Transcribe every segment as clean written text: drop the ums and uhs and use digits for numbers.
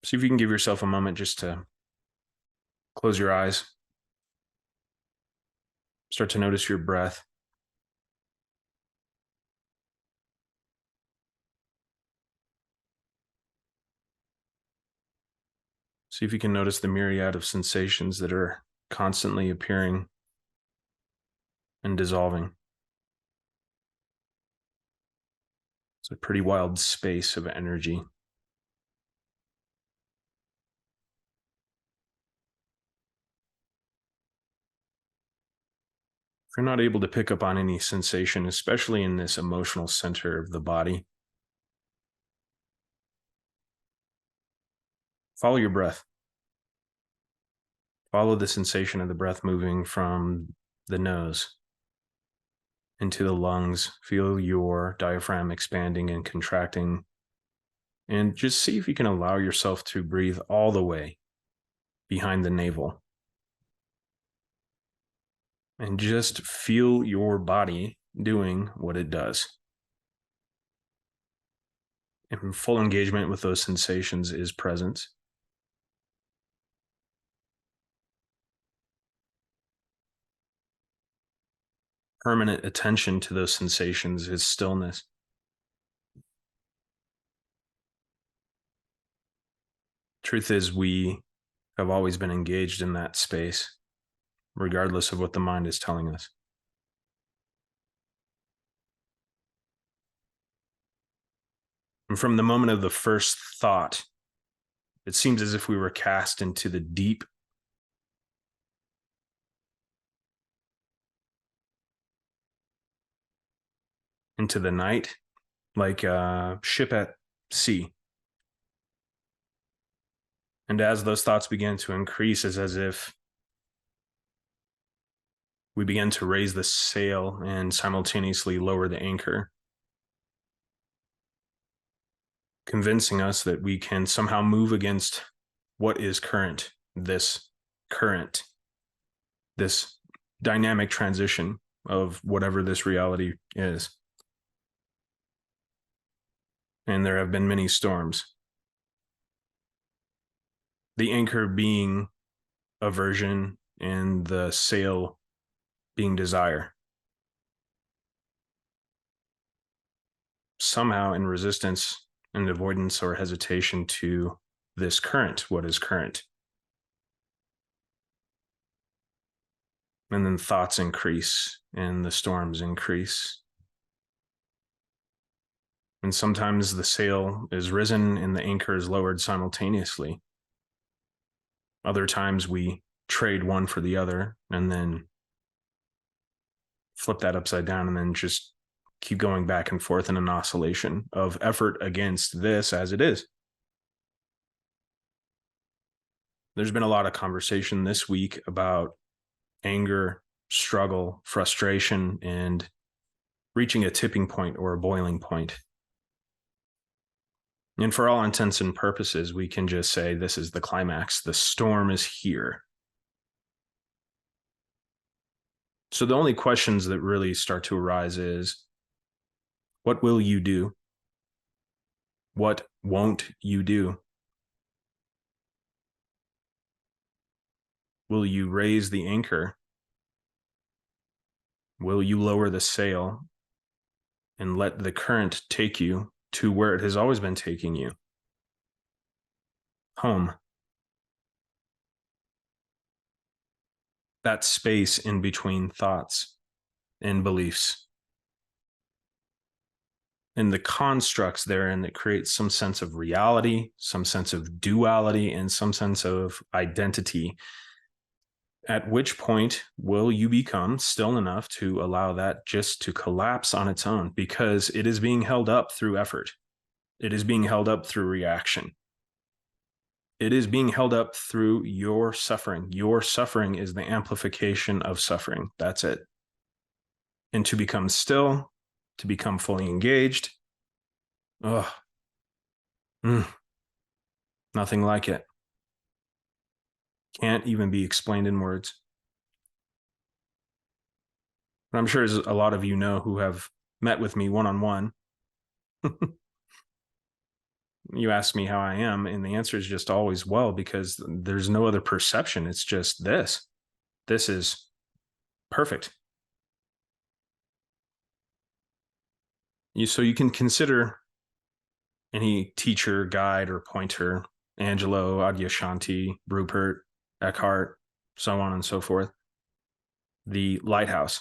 See if you can give yourself a moment just to close your eyes. Start to notice your breath. See if you can notice the myriad of sensations that are constantly appearing and dissolving. It's a pretty wild space of energy. If you're not able to pick up on any sensation, especially in this emotional center of the body, follow your breath. Follow the sensation of the breath moving from the nose into the lungs. Feel your diaphragm expanding and contracting. And just see if you can allow yourself to breathe all the way behind the navel. And just feel your body doing what it does. And full engagement with those sensations is presence. Permanent attention to those sensations is stillness. Truth is, we have always been engaged in that space, regardless of what the mind is telling us. And from the moment of the first thought, it seems as if we were cast into the deep, into the night, like a ship at sea. And as those thoughts began to increase, it's as if we began to raise the sail and simultaneously lower the anchor, convincing us that we can somehow move against what is current, this dynamic transition of whatever this reality is. And there have been many storms. The anchor being aversion and the sail being desire. Somehow in resistance and avoidance or hesitation to this current, what is current. And then thoughts increase and the storms increase. And sometimes the sail is risen and the anchor is lowered simultaneously. Other times we trade one for the other and then flip that upside down and then just keep going back and forth in an oscillation of effort against this as it is. There's been a lot of conversation this week about anger, struggle, frustration, and reaching a tipping point or a boiling point. And for all intents and purposes, we can just say this is the climax. The storm is here. So the only questions that really start to arise is, what will you do? What won't you do? Will you raise the anchor? Will you lower the sail and let the current take you to where it has always been taking you? Home. That space in between thoughts and beliefs. And the constructs therein that create some sense of reality, some sense of duality, and some sense of identity. At which point will you become still enough to allow that just to collapse on its own? Because it is being held up through effort. It is being held up through reaction. It is being held up through your suffering. Your suffering is the amplification of suffering. That's it. And to become still, to become fully engaged, nothing like it. Can't even be explained in words. But I'm sure as a lot of you know who have met with me one-on-one, you ask me how I am, and the answer is just always well, because there's no other perception. It's just this. This is perfect. So you can consider any teacher, guide, or pointer, Angelo, Adyashanti, Rupert, Eckhart, so on and so forth, the lighthouse.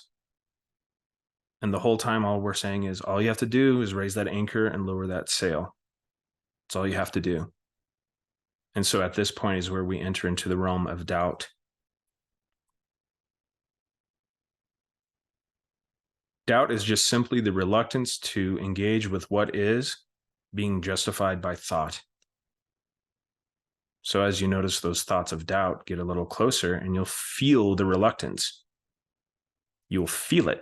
And the whole time, all we're saying is all you have to do is raise that anchor and lower that sail. That's all you have to do. And so at this point is where we enter into the realm of doubt. Doubt is just simply the reluctance to engage with what is being justified by thought. So as you notice those thoughts of doubt get a little closer, and you'll feel the reluctance. You'll feel it.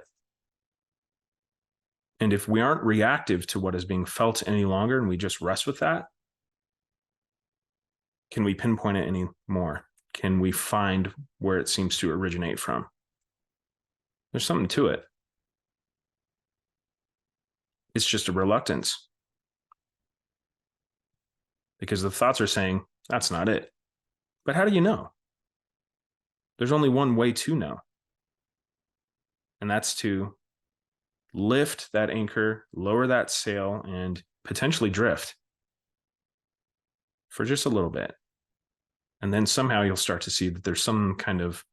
And if we aren't reactive to what is being felt any longer, and we just rest with that, can we pinpoint it any more? Can we find where it seems to originate from? There's something to it. It's just a reluctance. Because the thoughts are saying, that's not it. But how do you know? There's only one way to know. And that's to lift that anchor, lower that sail, and potentially drift for just a little bit. And then somehow you'll start to see that there's some kind of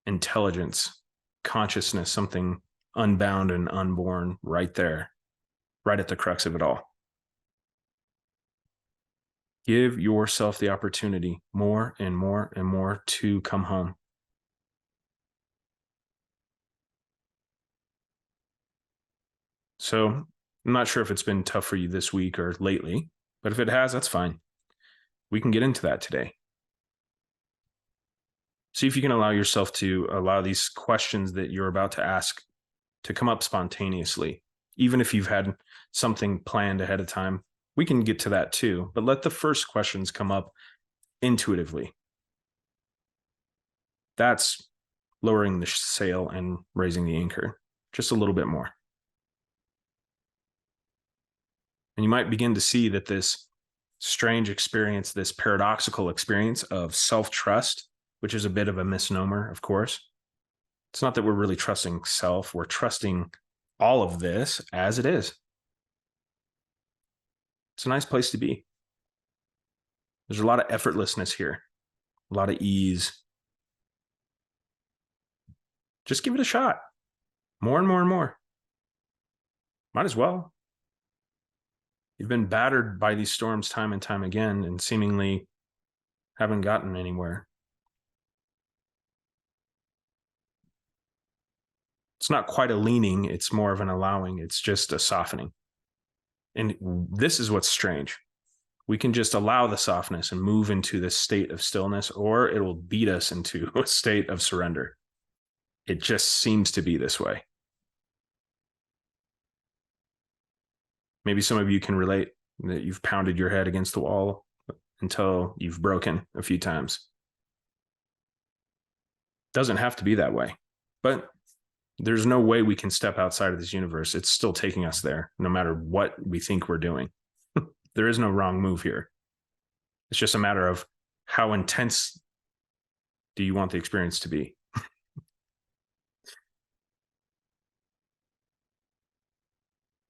intelligence, consciousness, something unbound and unborn right there, right at the crux of it all. Give yourself the opportunity more and more and more to come home. So I'm not sure if it's been tough for you this week or lately, but if it has, that's fine. We can get into that today. See if you can allow yourself to allow these questions that you're about to ask to come up spontaneously. Even if you've had something planned ahead of time, we can get to that too, but let the first questions come up intuitively. That's lowering the sail and raising the anchor just a little bit more. And you might begin to see that this strange experience, this paradoxical experience of self-trust, which is a bit of a misnomer, of course. It's not that we're really trusting self. We're trusting all of this as it is. It's a nice place to be. There's a lot of effortlessness here, a lot of ease. Just give it a shot. More and more and more. Might as well. You've been battered by these storms time and time again and seemingly haven't gotten anywhere. It's not quite a leaning. It's more of an allowing. It's just a softening. And this is what's strange. We can just allow the softness and move into this state of stillness, or it will beat us into a state of surrender. It just seems to be this way. Maybe some of you can relate that you've pounded your head against the wall until you've broken a few times. Doesn't have to be that way, but there's no way we can step outside of this universe. It's still taking us there, no matter what we think we're doing. There is no wrong move here. It's just a matter of how intense do you want the experience to be?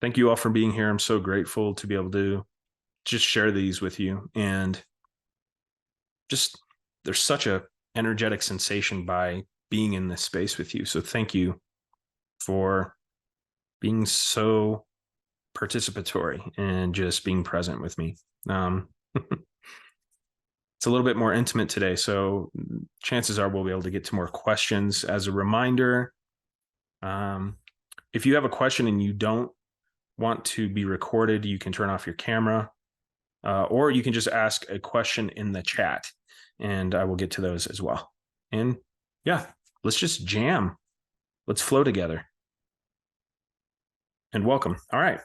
Thank you all for being here. I'm so grateful to be able to just share these with you. And just, there's such a energetic sensation by being in this space with you. So thank you for being so participatory and just being present with me. It's a little bit more intimate today, so chances are we'll be able to get to more questions. As a reminder, if you have a question and you don't want to be recorded, you can turn off your camera, or you can just ask a question in the chat, and I will get to those as well. And yeah, let's just jam. Let's flow together. And welcome. All right.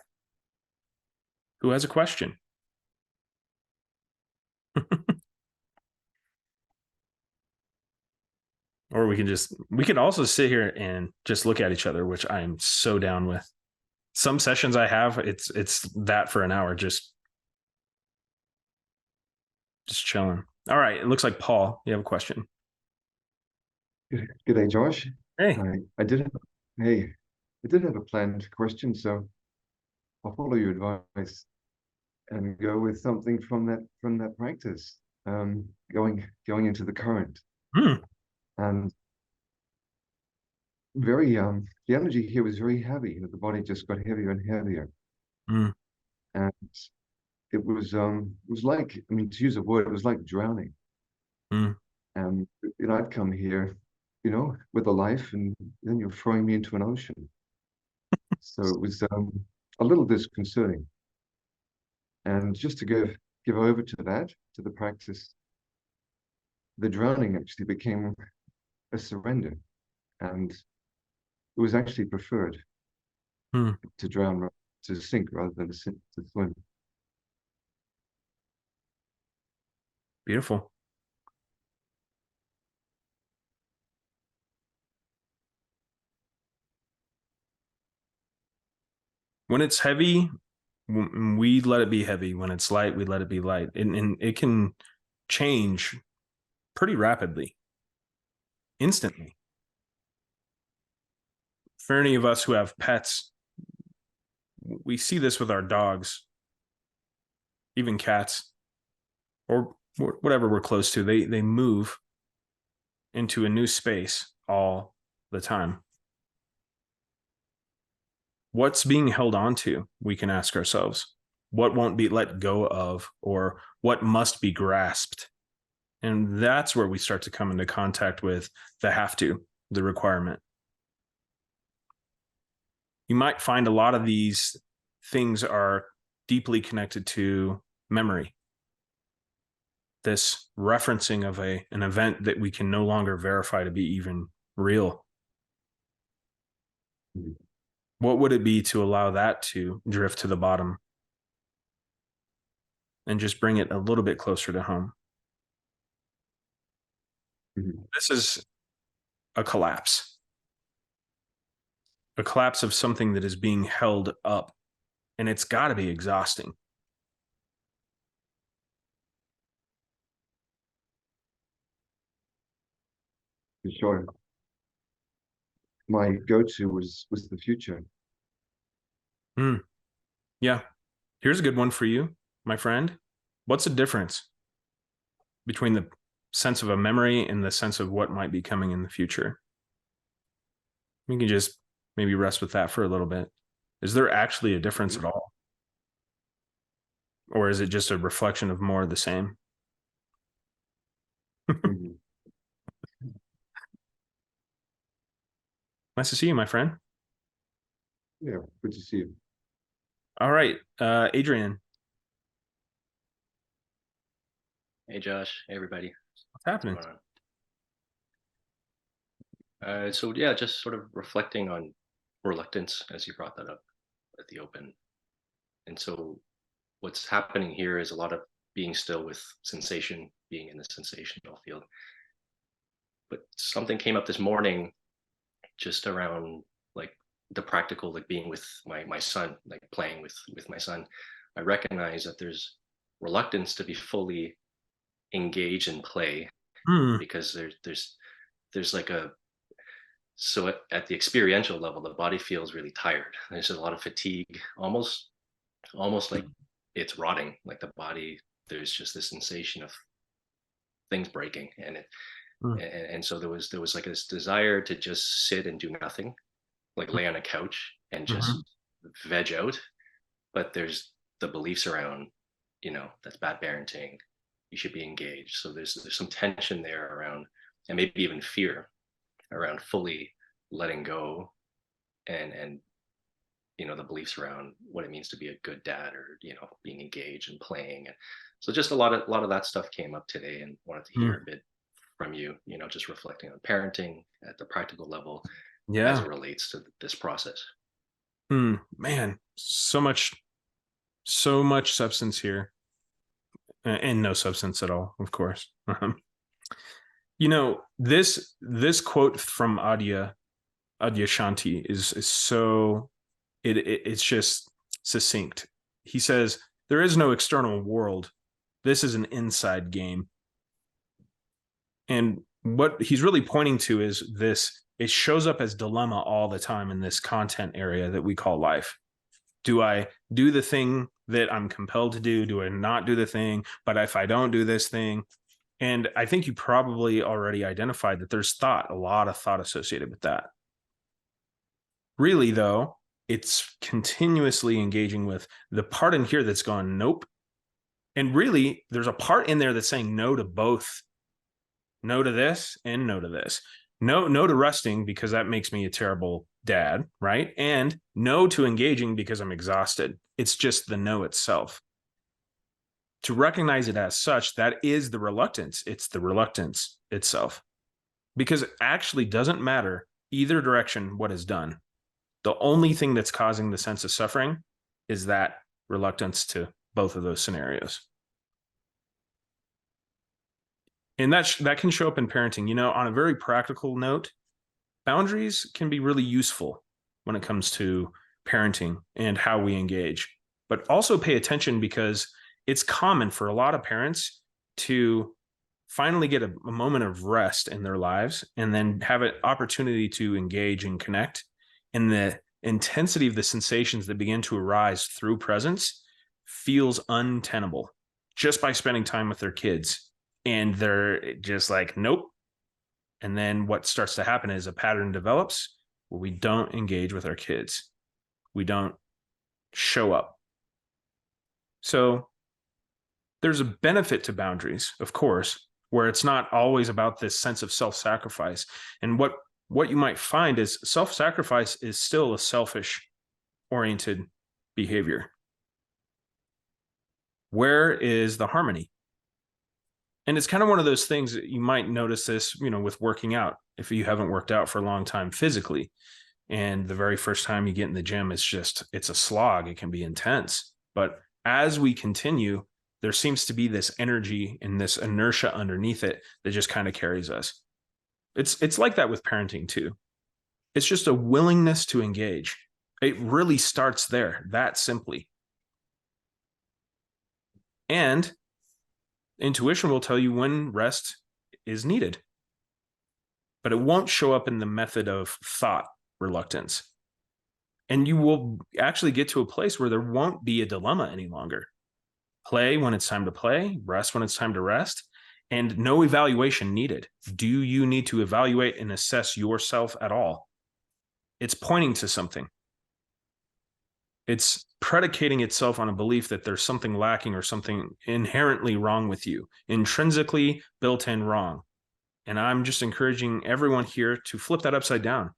Who has a question? Or we can also sit here and just look at each other, which I am so down with. Some sessions I have, it's that for an hour, just Just chilling. All right. It looks like Paul, you have a question. Good day, Josh. Hey. I did have, hey, I did have a planned question, so I'll follow your advice and go with something from that practice. Going into the current Hmm. and very the energy here was very heavy. The body just got heavier and heavier, Hmm. and it was like, I mean, to use a word, it was like drowning. Hmm. And I'd come here, with a life, and then you're throwing me into an ocean. So it was a little disconcerting. And just to give over to that, to the practice, the drowning actually became a surrender. And it was actually preferred Hmm. to drown, to sink rather than to swim. Beautiful. When it's heavy, we let it be heavy. When it's light, we let it be light. And it can change pretty rapidly, instantly. For any of us who have pets, we see this with our dogs, even cats, or whatever we're close to. They move into a new space all the time. What's being held on to? We can ask ourselves. What won't be let go of, or what must be grasped? And that's where we start to come into contact with the have to, the requirement. You might find a lot of these things are deeply connected to memory. This referencing of an event that we can no longer verify to be even real. Mhm. What would it be to allow that to drift to the bottom and just bring it a little bit closer to home? Mhm. This is a collapse of something that is being held up, and it's got to be exhausting. For sure. My go-to was the future. Mm, yeah. Here's a good one for you, my friend. What's the difference between the sense of a memory and the sense of what might be coming in the future? We can just maybe rest with that for a little bit. Is there actually a difference at all? Or is it just a reflection of more of the same? Mhm. Nice to see you, my friend. Yeah, good to see you. All right, Adrian, Hey Josh, hey everybody, what's what's happening? going on? So yeah, just sort of reflecting on reluctance as you brought that up at the open. And so what's happening here is a lot of being still with sensation, being in the sensational field. But something came up this morning just around like the practical, like being with my son, like playing with my son. I recognize that there's reluctance to be fully engaged in play Hmm. because there's like a so at the experiential level the body feels really tired. There's a lot of fatigue, almost like it's rotting, like the body, there's just this sensation of things breaking, Hmm. and so there was like this desire to just sit and do nothing, like lay on a couch and Mm-hmm. just veg out. But there's the beliefs around, that's bad parenting, you should be engaged. So there's some tension there around, and maybe even fear around fully letting go, and the beliefs around what it means to be a good dad, or being engaged and playing. And so just a lot of that stuff came up today, and wanted to hear Hmm. a bit from you, just reflecting on parenting at the practical level as Yeah. it relates to this process. Hmm. Man, so much substance here, and no substance at all, of course. This quote from Adyashanti is so it's just succinct. He says, "There is no external world This is an inside game. And what he's really pointing to is this, it shows up as dilemma all the time in this content area that we call life. Do I do the thing that I'm compelled to do? Do I not do the thing? But if I don't do this thing, and I think you probably already identified that there's thought, a lot of thought associated with that. Really, though, it's continuously engaging with the part in here that's going, nope. And really, there's a part in there that's saying no to both. No to this and no to this. No to resting because that makes me a terrible dad, right? And no to engaging because I'm exhausted. It's just the no itself. To recognize it as such, that is the reluctance. It's the reluctance itself. Because it actually doesn't matter either direction what is done. The only thing that's causing the sense of suffering is that reluctance to both of those scenarios. And that can show up in parenting. You know, on a very practical note, boundaries can be really useful when it comes to parenting and how we engage. But also pay attention, because it's common for a lot of parents to finally get a moment of rest in their lives and then have an opportunity to engage and connect. And the intensity of the sensations that begin to arise through presence feels untenable just by spending time with their kids. And they're just like, nope. And then what starts to happen is a pattern develops where we don't engage with our kids. We don't show up. So there's a benefit to boundaries, of course, where it's not always about this sense of self-sacrifice. And what you might find is self-sacrifice is still a selfish-oriented behavior. Where is the harmony? And it's kind of one of those things that you might notice this, you know, with working out. If you haven't worked out for a long time physically, and the very first time you get in the gym, it's a slog. It can be intense. But as we continue, there seems to be this energy and this inertia underneath it that just kind of carries us. It's like that with parenting too. It's just a willingness to engage. It really starts there, that simply. And intuition will tell you when rest is needed, but it won't show up in the method of thought reluctance. And you will actually get to a place where there won't be a dilemma any longer. Play when it's time to play, rest when it's time to rest, and no evaluation needed. Do you need to evaluate and assess yourself at all? It's pointing to something. It's predicating itself on a belief that there's something lacking or something inherently wrong with you, intrinsically built in wrong. And I'm just encouraging everyone here to flip that upside down.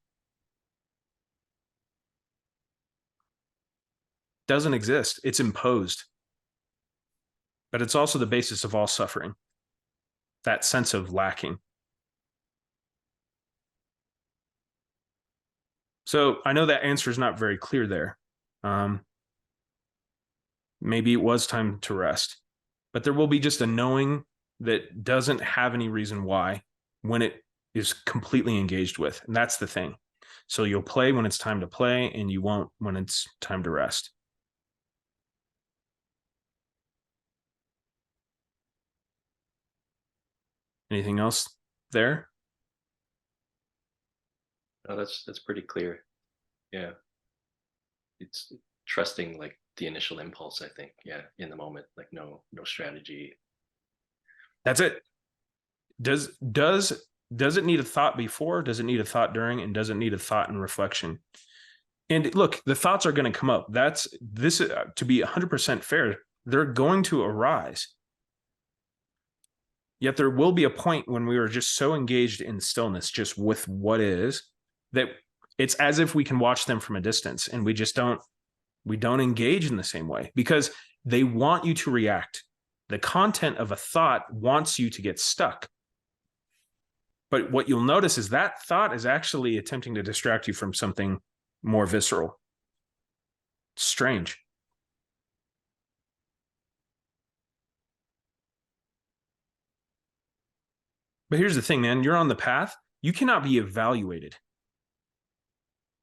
Doesn't exist. It's imposed. But it's also the basis of all suffering. That sense of lacking. So I know that answer is not very clear there. Maybe it was time to rest, but there will be just a knowing that doesn't have any reason why when it is completely engaged with. And that's the thing. So you'll play when it's time to play, and you won't when it's time to rest. Anything else there? No, that's pretty clear. Yeah. It's trusting like the initial impulse, I think. Yeah, in the moment, like no strategy. That's it. Does it need a thought before? Does it need a thought during? And does it need a thought and reflection? And look, the thoughts are going to come up. That's this to be 100% fair. They're going to arise. Yet there will be a point when we are just so engaged in stillness, just with what is, that it's as if we can watch them from a distance, and we don't engage in the same way, because they want you to react. The content of a thought wants you to get stuck. But what you'll notice is that thought is actually attempting to distract you from something more visceral. Strange. But here's the thing, man. You're on the path. You cannot be evaluated.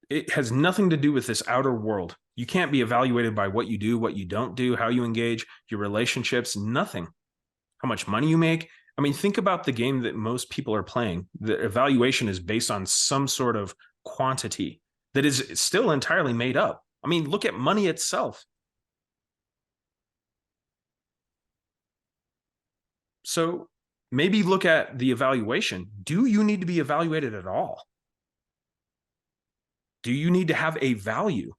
It has nothing to do with this outer world. You can't be evaluated by what you do, what you don't do, how you engage, your relationships, nothing. how much money you make. I mean, think about the game that most people are playing. The evaluation is based on some sort of quantity that is still entirely made up. I mean, look at money itself. So maybe look at the evaluation. Do you need to be evaluated at all? Do you need to have a value?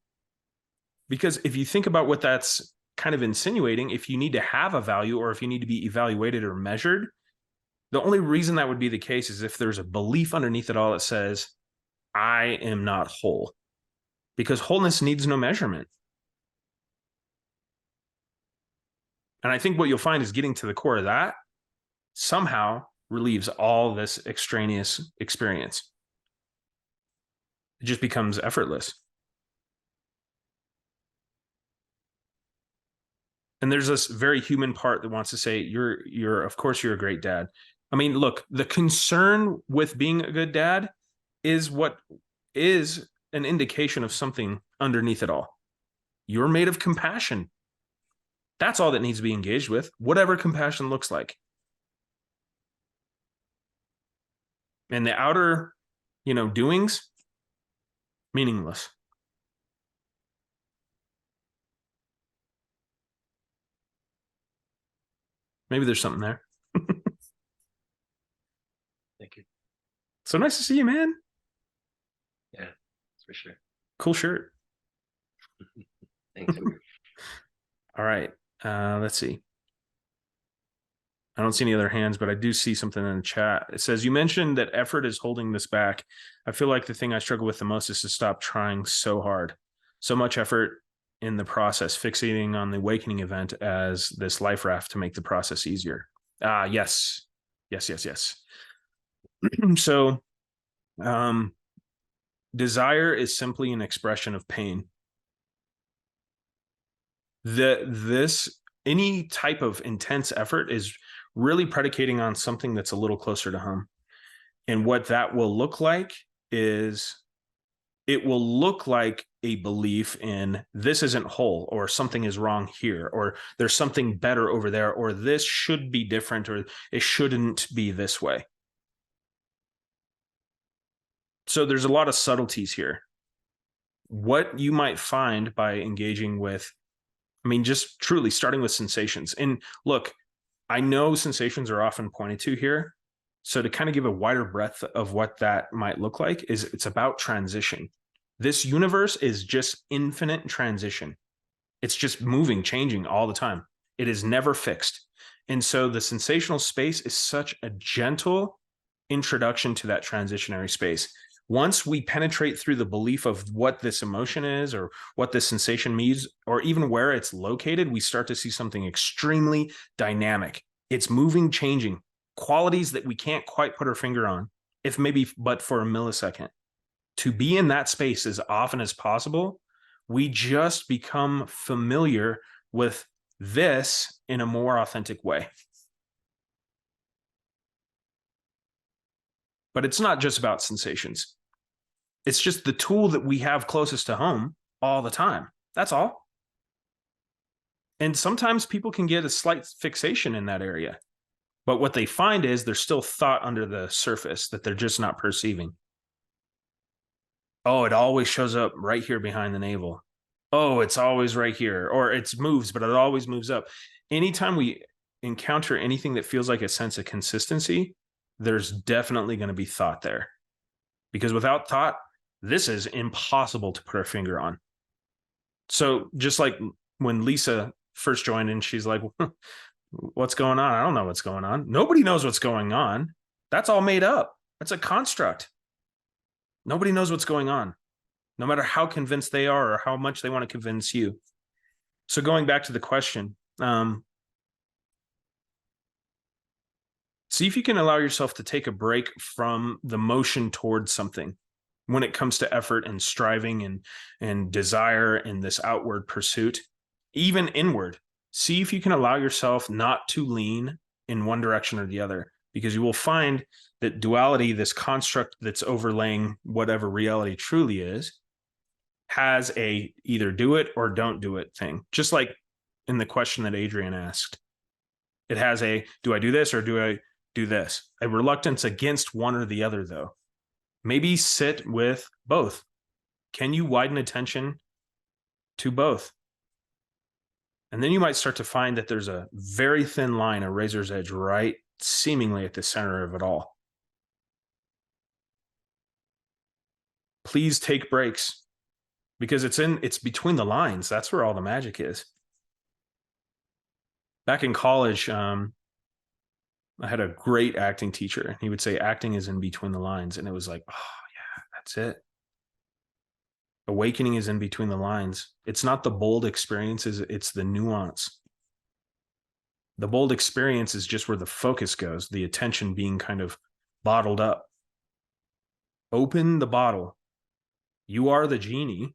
Because if you think about what that's kind of insinuating, if you need to have a value or if you need to be evaluated or measured, the only reason that would be the case is if there's a belief underneath it all that says, I am not whole. Because wholeness needs no measurement. And I think what you'll find is getting to the core of that somehow relieves all this extraneous experience. It just becomes effortless. And there's this very human part that wants to say, of course you're a great dad. I mean, look, the concern with being a good dad is what is an indication of something underneath it all. You're made of compassion. That's all that needs to be engaged with, whatever compassion looks like. And the outer, doings, meaningless. Maybe there's something there. Thank you. So nice to see you, man. Yeah, for sure. Cool shirt. Thanks. All right. Let's see. I don't see any other hands, but I do see something in the chat. It says, you mentioned that effort is holding this back. I feel like the thing I struggle with the most is to stop trying so hard. So much effort in the process, fixating on the awakening event as this life raft to make the process easier. Yes. So, desire is simply an expression of pain. Any type of intense effort is really predicating on something that's a little closer to home. And what that will look like is it will look like a belief in this isn't whole, or something is wrong here, or there's something better over there, or this should be different, or it shouldn't be this way. So there's a lot of subtleties here. What you might find by engaging with, just truly starting with sensations. And look, I know sensations are often pointed to here. So to kind of give a wider breadth of what that might look like is it's about transition. This universe is just infinite transition. It's just moving, changing all the time. It is never fixed. And so the sensational space is such a gentle introduction to that transitionary space. Once we penetrate through the belief of what this emotion is or what this sensation means, or even where it's located, we start to see something extremely dynamic. It's moving, changing, qualities that we can't quite put our finger on, if maybe but for a millisecond. To be in that space as often as possible, we just become familiar with this in a more authentic way. But it's not just about sensations. It's just the tool that we have closest to home all the time. That's all. And sometimes people can get a slight fixation in that area. But what they find is there's still thought under the surface that they're just not perceiving. Oh, it always shows up right here behind the navel. Oh, it's always right here. Or it moves, but it always moves up. Anytime we encounter anything that feels like a sense of consistency, there's definitely going to be thought there. Because without thought, this is impossible to put our finger on. So just like when Lisa first joined in, she's like, what's going on? I don't know what's going on. Nobody knows what's going on. That's all made up. That's a construct. Nobody knows what's going on, no matter how convinced they are or how much they want to convince you. So going back to the question, see if you can allow yourself to take a break from the motion towards something when it comes to effort and striving and desire and this outward pursuit, even inward. See if you can allow yourself not to lean in one direction or the other, because you will find that duality, this construct that's overlaying whatever reality truly is, has a either do it or don't do it thing. Just like in the question that Adrian asked, It has a, do I do this or do I do this? A reluctance against one or the other, though. Maybe sit with both. Can you widen attention to both? And then you might start to find that there's a very thin line, a razor's edge, right seemingly at the center of it all. Please take breaks, because it's between the lines. That's where all the magic is. Back in college, I had a great acting teacher, and he would say acting is in between the lines. And it was like, oh yeah, that's it. Awakening is in between the lines. It's not the bold experiences, it's the nuance. The bold experience is just where the focus goes, the attention being kind of bottled up. Open the bottle. You are the genie.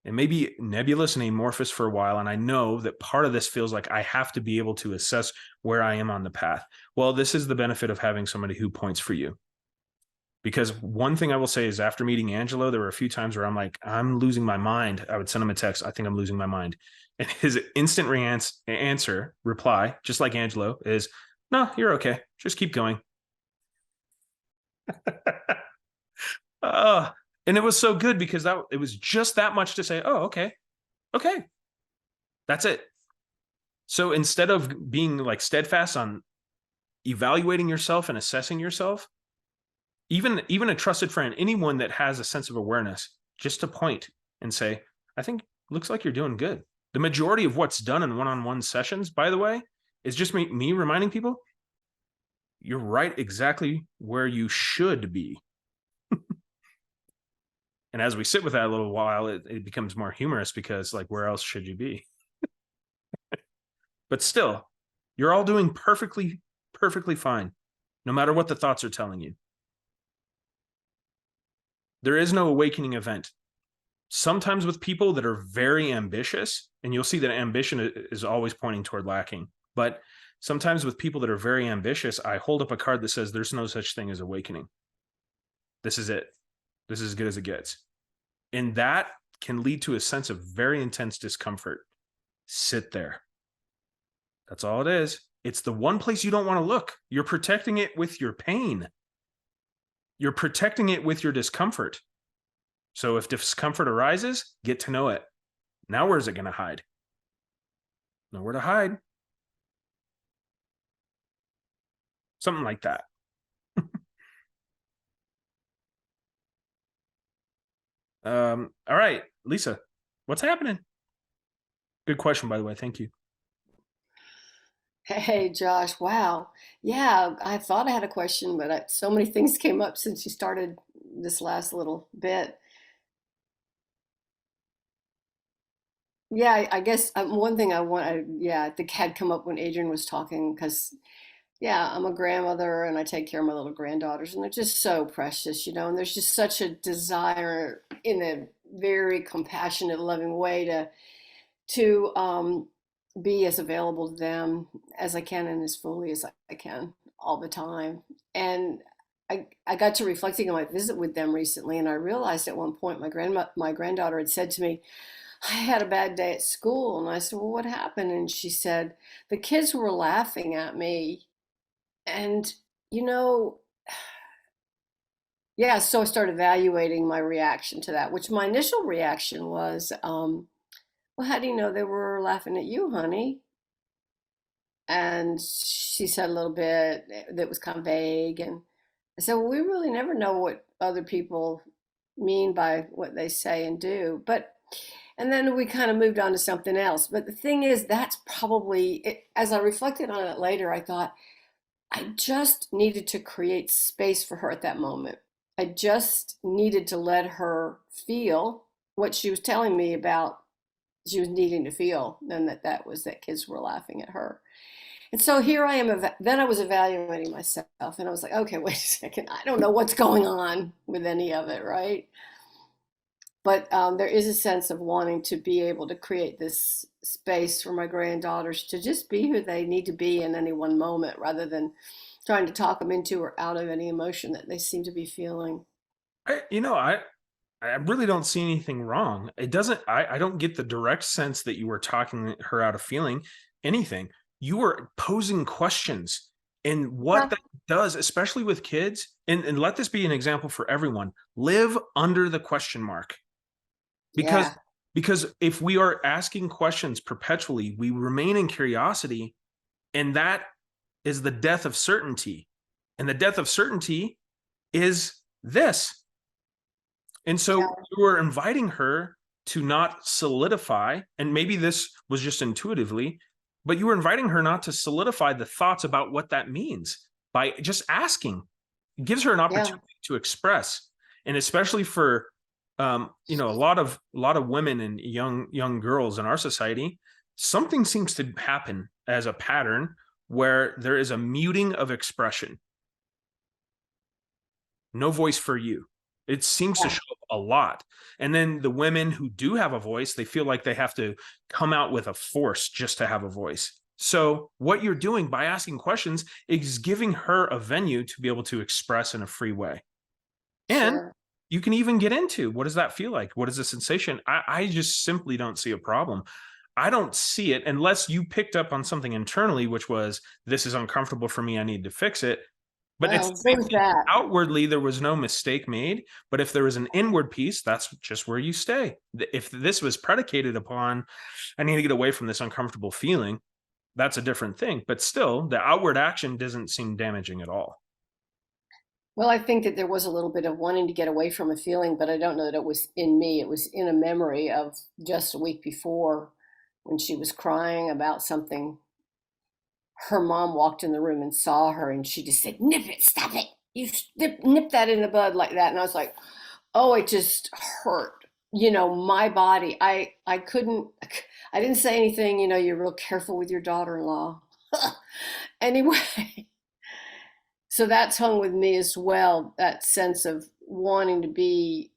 It may be nebulous and amorphous for a while, and I know that part of this feels like I have to be able to assess where I am on the path. Well, this is the benefit of having somebody who points for you. Because one thing I will say is, after meeting Angelo, there were a few times where I'm like, I'm losing my mind. I would send him a text, I think I'm losing my mind. And his instant reply, just like Angelo, is, no, you're okay. Just keep going. And it was so good, because it was just that much to say, oh, okay. That's it. So instead of being like steadfast on evaluating yourself and assessing yourself, even a trusted friend, anyone that has a sense of awareness, just to point and say, I think looks like you're doing good. The majority of what's done in one-on-one sessions, by the way, is just me reminding people, you're right exactly where you should be. And as we sit with that a little while, it becomes more humorous, because like, where else should you be? But still, you're all doing perfectly fine, no matter what the thoughts are telling you. There is no awakening event. Sometimes with people that are very ambitious, and you'll see that ambition is always pointing toward lacking. But sometimes with people that are very ambitious, I hold up a card that says there's no such thing as awakening. This is it. This is as good as it gets. And that can lead to a sense of very intense discomfort. Sit there. That's all it is. It's the one place you don't want to look. You're protecting it with your pain. You're protecting it with your discomfort. So if discomfort arises, get to know it. Now, where's it going to hide? Nowhere to hide. Something like that. All right, Lisa, what's happening? Good question, by the way. Thank you. Hey, Josh. Wow. Yeah, I thought I had a question, but so many things came up since you started this last little bit. Yeah, I guess one thing I think had come up when Adrian was talking, because, yeah, I'm a grandmother and I take care of my little granddaughters, and they're just so precious, and there's just such a desire in a very compassionate, loving way to be as available to them as I can and as fully as I can all the time. And I got to reflecting on my visit with them recently, and I realized at one point my granddaughter had said to me, I had a bad day at school. And I said, well, what happened? And she said, the kids were laughing at me. And, yeah, so I started evaluating my reaction to that, which my initial reaction was, well, how do you know they were laughing at you, honey? And she said a little bit that was kind of vague. And I said, well, we really never know what other people mean by what they say and do. And then we kind of moved on to something else. But the thing is, that's probably it. As I reflected on it later, I thought I just needed to create space for her at that moment. I just needed to let her feel what she was telling me about she was needing to feel, and that was that kids were laughing at her. And so here I am, then I was evaluating myself, and I was like, okay, wait a second, I don't know what's going on with any of it, right? But there is a sense of wanting to be able to create this space for my granddaughters to just be who they need to be in any one moment, rather than trying to talk them into or out of any emotion that they seem to be feeling. I really don't see anything wrong. I don't get the direct sense that you were talking her out of feeling. anything. You are posing questions. And what that does, especially with kids, and let this be an example for everyone, live under the question mark. Because if we are asking questions perpetually, we remain in curiosity, and that is the death of certainty. And the death of certainty is this. And so you are inviting her to not solidify, and maybe this was just intuitively, but you were inviting her not to solidify the thoughts about what that means by just asking. It gives her an opportunity to express. And especially for you know, a lot of women and young girls in our society, something seems to happen as a pattern where there is a muting of expression. No voice for you. It seems to show up a lot. And then the women who do have a voice, they feel like they have to come out with a force just to have a voice. So what you're doing by asking questions is giving her a venue to be able to express in a free way. And you can even get into, what does that feel like? What is the sensation? I just simply don't see a problem. I don't see it unless you picked up on something internally, which was, this is uncomfortable for me, I need to fix it. But it's outwardly, there was no mistake made. But if there was an inward piece, that's just where you stay. If this was predicated upon, I need to get away from this uncomfortable feeling, that's a different thing. But still, the outward action doesn't seem damaging at all. Well, I think that there was a little bit of wanting to get away from a feeling, but I don't know that it was in me. It was in a memory of just a week before when she was crying about something. Her mom walked in the room and saw her, and she just said, "Nip it, stop it. You nip that in the bud," like that. And I was like, oh, it just hurt. You know, my body, I didn't say anything, you know, you're real careful with your daughter-in-law. Anyway, so that's hung with me as well, that sense of wanting to be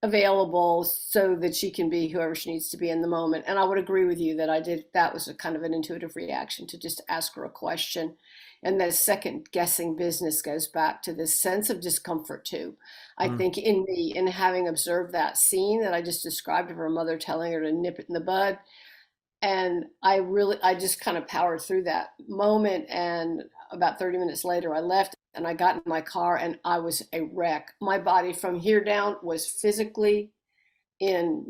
available so that she can be whoever she needs to be in the moment. And I would agree with you that that was a kind of an intuitive reaction to just ask her a question. And that second guessing business goes back to this sense of discomfort too. I think in me, in having observed that scene that I just described of her mother telling her to nip it in the bud. And I just kind of powered through that moment. And about 30 minutes later, I left and I got in my car and I was a wreck. My body from here down was physically in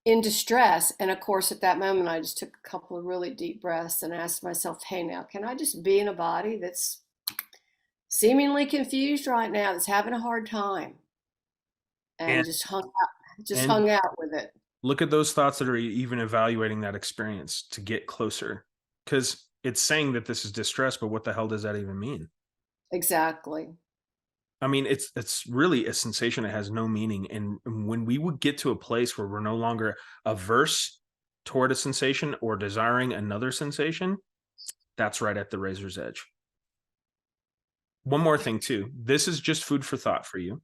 distress. And of course, at that moment, I just took a couple of really deep breaths and asked myself, hey, now, can I just be in a body that's seemingly confused right now, that's having a hard time? And just hung out with it. Look at those thoughts that are even evaluating that experience to get closer, because it's saying that this is distress, but what the hell does that even mean? Exactly. I mean, it's really a sensation that has no meaning. And when we would get to a place where we're no longer averse toward a sensation or desiring another sensation, that's right at the razor's edge. One more thing too, this is just food for thought for you.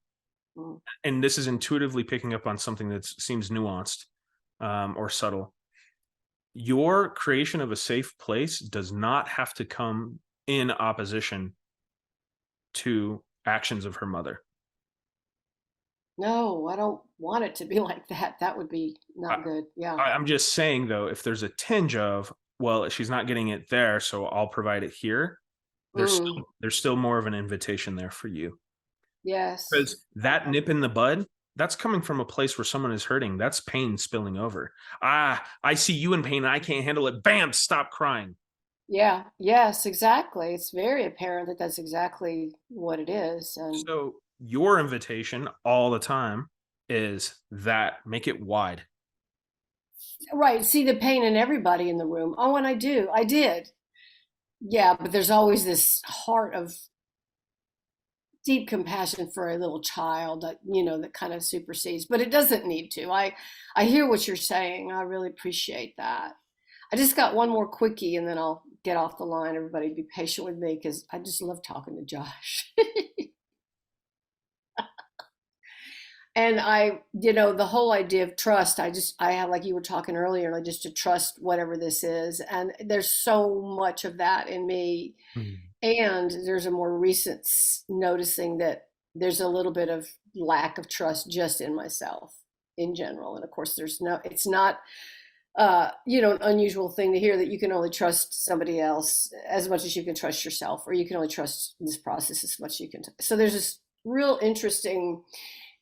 And this is intuitively picking up on something that seems nuanced or subtle. Your creation of a safe place does not have to come in opposition to actions of her mother. No, I don't want it to be like that. That would be not good. Yeah. I'm just saying, though, if there's a tinge of, well, she's not getting it there, so I'll provide it here, there's still more of an invitation there for you. Yes. Because that nip in the bud, that's coming from a place where someone is hurting. That's pain spilling over. I see you in pain and I can't handle it. Bam, stop crying. Yeah. Yes, exactly. It's very apparent that that's exactly what it is. And so your invitation all the time is that make it wide. right. See the pain in everybody in the room. Oh, and I did. Yeah. But there's always this heart of deep compassion for a little child that, that kind of supersedes, but it doesn't need to. I hear what you're saying. I really appreciate that. I just got one more quickie and then I'll get off the line. Everybody be patient with me because I just love talking to Josh. And the whole idea of trust, I have, like you were talking earlier, like just to trust whatever this is. And there's so much of that in me. And there's a more recent noticing that there's a little bit of lack of trust just in myself in general. And of course, it's not an unusual thing to hear, that you can only trust somebody else as much as you can trust yourself, or you can only trust this process as much as you can. So there's this real interesting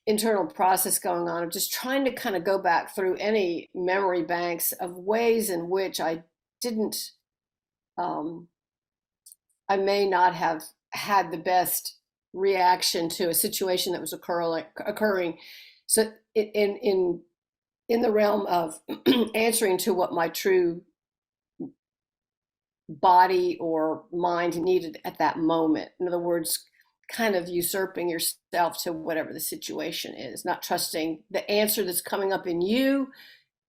internal process going on of just trying to kind of go back through any memory banks of ways in which I didn't, I may not have had the best reaction to a situation that was occurring. So in the realm of answering to what my true body or mind needed at that moment. In other words, kind of usurping yourself to whatever the situation is, not trusting the answer that's coming up in you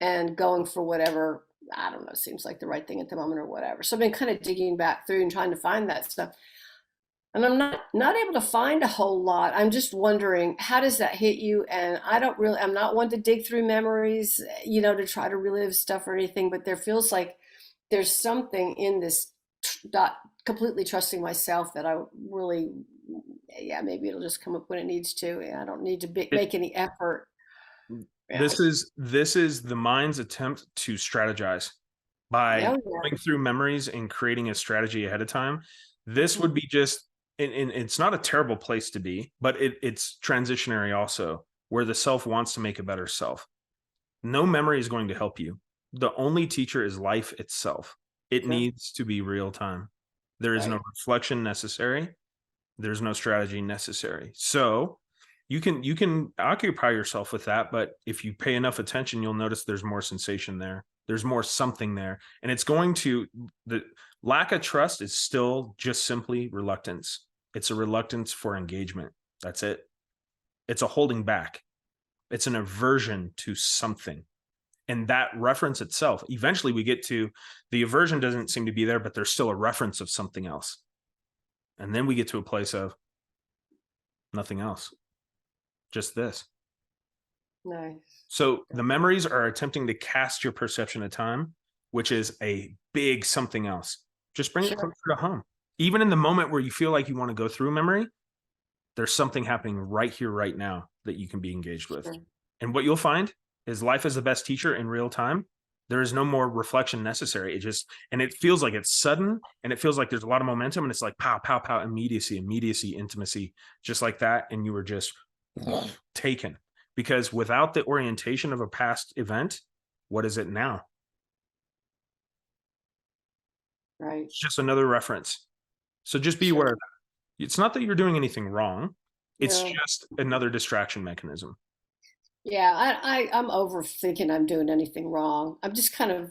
and going for whatever, I don't know, seems like the right thing at the moment or whatever. So I've been kind of digging back through and trying to find that stuff. And I'm not able to find a whole lot. I'm just wondering, how does that hit you? And I'm not one to dig through memories, to try to relive stuff or anything, but there feels like there's something in this not completely trusting myself that I really, maybe it'll just come up when it needs to. I don't need to make any effort. This is the mind's attempt to strategize by going through memories and creating a strategy ahead of time. This would be just, and it's not a terrible place to be, but it's transitionary also, where the self wants to make a better self. No memory is going to help you. The only teacher is life itself. It needs to be real time. There is no reflection necessary. There's no strategy necessary. So you can occupy yourself with that, but if you pay enough attention, you'll notice there's more sensation there. There's more something there. And it's going to, the lack of trust is still just simply reluctance. It's a reluctance for engagement. That's it. It's a holding back. It's an aversion to something. And that reference itself, eventually we get to the aversion doesn't seem to be there, but there's still a reference of something else. And then we get to a place of nothing else, just this. Nice. So the memories are attempting to cast your perception of time, which is a big something else. Just bring it closer to home. Even in the moment where you feel like you want to go through memory, there's something happening right here, right now that you can be engaged with. And what you'll find is life is the best teacher in real time. There is no more reflection necessary. And it feels like it's sudden, and it feels like there's a lot of momentum, and it's like pow, pow, pow, immediacy, intimacy, just like that. And you were just taken, because without the orientation of a past event, what is it now? Right. It's just another reference. So just be aware of that. It's not that you're doing anything wrong. It's just another distraction mechanism. Yeah, I'm overthinking I'm doing anything wrong. I'm just kind of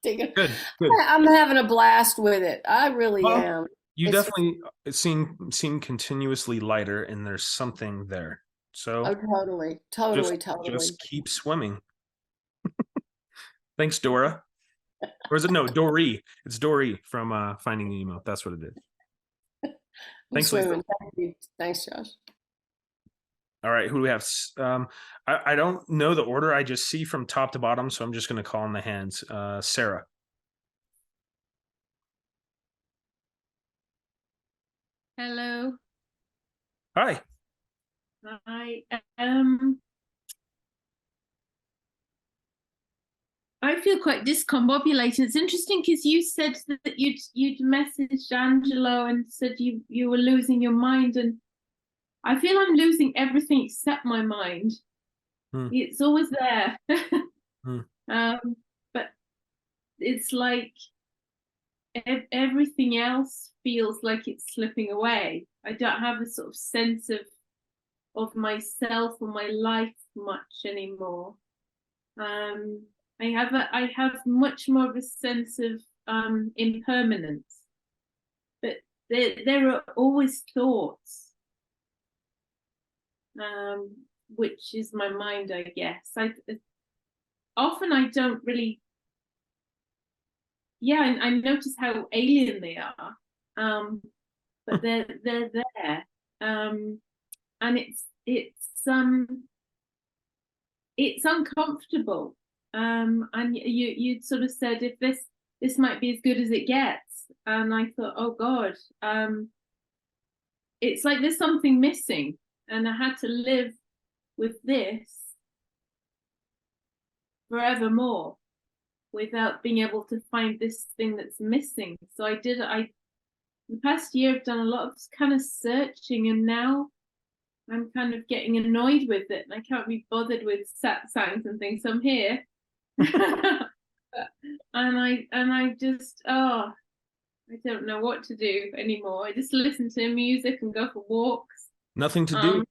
thinking, good. I'm having a blast with it. I really am. You definitely seem continuously lighter, and there's something there. So totally. Just keep swimming. Thanks, Dora. Or is it Dory? It's Dory from Finding Nemo. That's what it is. Thanks, Lisa. Thank you. Thanks, Josh. All right, who do we have? I don't know the order. I just see from top to bottom, so I'm just going to call on the hands. Sarah. Hello. Hi. Hi. I feel quite discombobulated. It's interesting because you said that you'd messaged Angelo and said you were losing your mind, and I feel I'm losing everything except my mind. It's always there. But it's like everything else feels like it's slipping away. I don't have a sort of sense of myself or my life much anymore. I have much more of a sense of impermanence, but there are always thoughts. Which is my mind, I guess. Often I don't really. Yeah, I notice how alien they are, but they're there, and it's uncomfortable. And you sort of said if this might be as good as it gets, and I thought, oh God, it's like there's something missing. And I had to live with this forevermore without being able to find this thing that's missing. So the past year I've done a lot of kind of searching, and now I'm kind of getting annoyed with it, and I can't be bothered with satsangs and things. So I'm here. and I just I don't know what to do anymore. I just listen to music and go for walks. Nothing to do.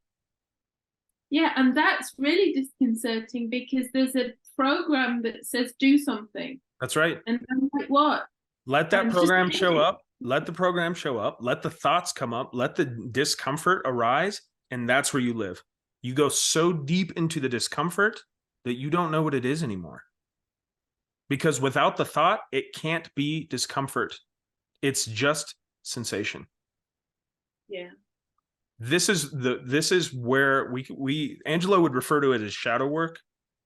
Yeah, and that's really disconcerting because there's a program that says do something. That's right. And I'm like, what? Let that And program just- show up. Let the program show up. Let the thoughts come up. Let the discomfort arise. And that's where you live. You go so deep into the discomfort that you don't know what it is anymore. Because without the thought, it can't be discomfort. It's just sensation. Yeah. This is where we Angelo would refer to it as shadow work,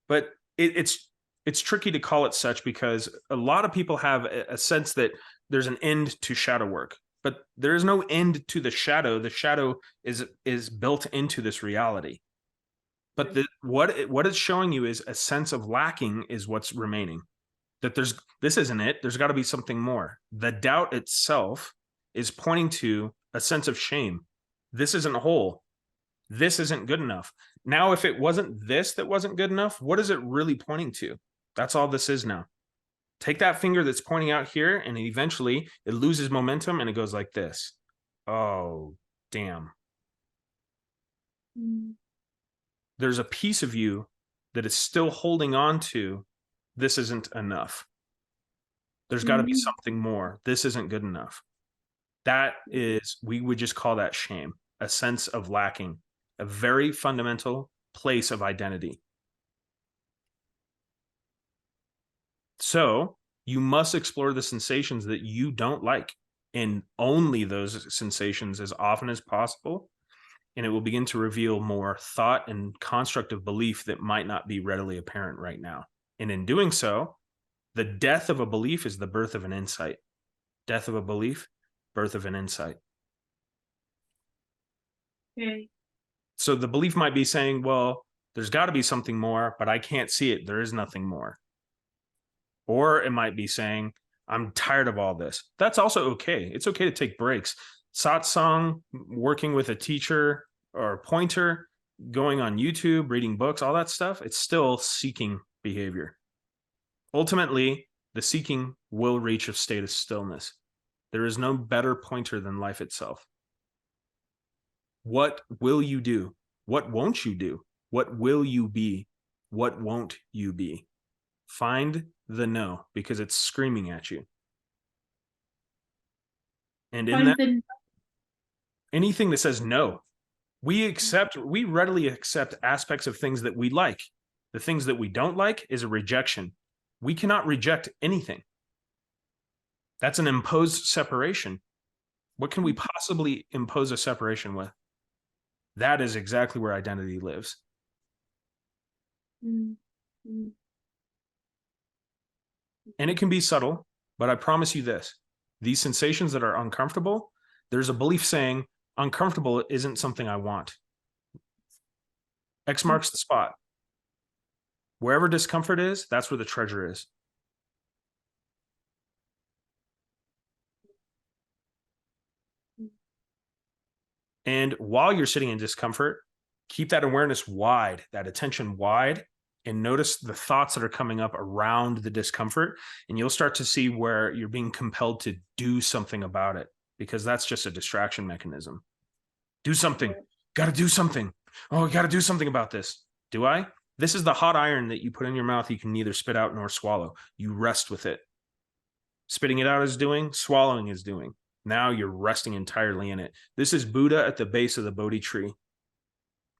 but it's tricky to call it such because a lot of people have a sense that there's an end to shadow work, but there is no end to the shadow. The shadow is built into this reality. But what it's showing you is a sense of lacking is what's remaining. That this isn't it. There's got to be something more. The doubt itself is pointing to a sense of shame. This isn't whole. This isn't good enough. Now, if it wasn't this that wasn't good enough, what is it really pointing to? That's all this is now. Take that finger that's pointing out here, and eventually it loses momentum and it goes like this. Oh, damn. There's a piece of you that is still holding on to this isn't enough. There's got to be something more. This isn't good enough. That is, we would just call that shame, a sense of lacking, a very fundamental place of identity. So you must explore the sensations that you don't like, and only those sensations as often as possible. And it will begin to reveal more thought and construct of belief that might not be readily apparent right now. And in doing so, the death of a belief is the birth of an insight. Death of a belief, birth of an insight. Okay. So the belief might be saying, well, there's got to be something more, but I can't see it. There is nothing more. Or it might be saying, I'm tired of all this. That's also okay. It's okay to take breaks. Satsang, working with a teacher or a pointer, going on YouTube, reading books, all that stuff, it's still seeking behavior. Ultimately, the seeking will reach a state of stillness. There is no better pointer than life itself. What will you do? What won't you do? What will you be? What won't you be? Find the no, because it's screaming at you. And in that, anything that says no, we readily accept aspects of things that we like. The things that we don't like is a rejection. We cannot reject anything. That's an imposed separation. What can we possibly impose a separation with? That is exactly where identity lives. And it can be subtle, but I promise you this. These sensations that are uncomfortable, there's a belief saying, uncomfortable isn't something I want. X marks the spot. Wherever discomfort is, that's where the treasure is. And while you're sitting in discomfort, keep that awareness wide, that attention wide, and notice the thoughts that are coming up around the discomfort. And you'll start to see where you're being compelled to do something about it, because that's just a distraction mechanism. Do something. Got to do something. Oh, I got to do something about this. Do I? This is the hot iron that you put in your mouth. You can neither spit out nor swallow. You rest with it. Spitting it out is doing, swallowing is doing. Now you're resting entirely in it. This is Buddha at the base of the Bodhi tree,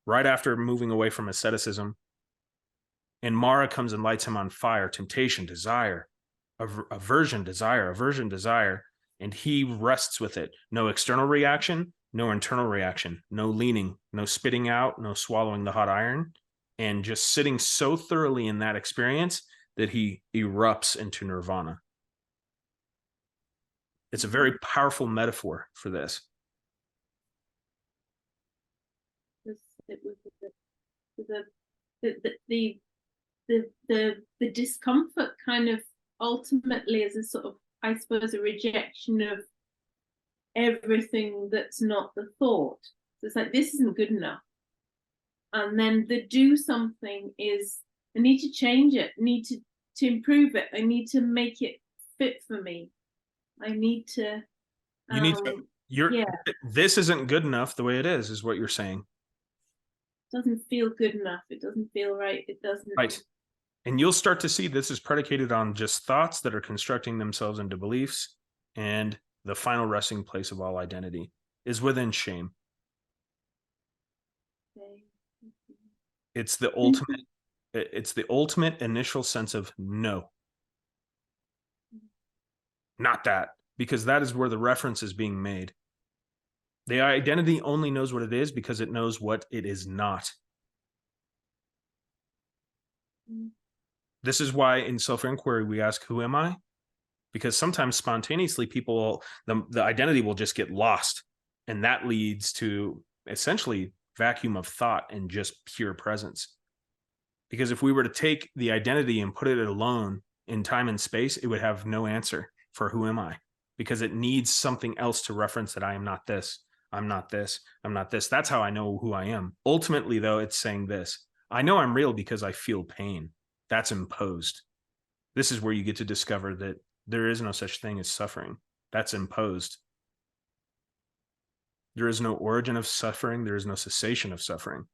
right after moving away from asceticism. And Mara comes and lights him on fire. Temptation, desire, aversion, desire. And he rests with it. No external reaction, no internal reaction, no leaning, no spitting out, no swallowing the hot iron. And just sitting so thoroughly in that experience that he erupts into nirvana. It's a very powerful metaphor for this. The the discomfort kind of ultimately is a sort of, I suppose, a rejection of everything that's not the thought. So it's like, this isn't good enough. And then the do something is, I need to change it, I need to improve it, I need to make it fit for me. I need to You need to, yeah, this isn't good enough the way it is what you're saying. doesn't feel good enough, it doesn't feel right, it doesn't. Right. And you'll start to see this is predicated on just thoughts that are constructing themselves into beliefs, and the final resting place of all identity is within shame. Okay. It's the ultimate initial sense of no. Not that, because that is where the reference is being made. The identity only knows what it is because it knows what it is not. This is why in self-inquiry we ask, who am I? Because sometimes spontaneously people, the identity will just get lost. And that leads to essentially vacuum of thought and just pure presence. Because if we were to take the identity and put it alone in time and space, it would have no answer for who am I? Because it needs something else to reference that I am not this, I'm not this, I'm not this. That's how I know who I am. Ultimately, though, it's saying this. I know I'm real because I feel pain. That's imposed. This is where you get to discover that there is no such thing as suffering. That's imposed. There is no origin of suffering. There is no cessation of suffering.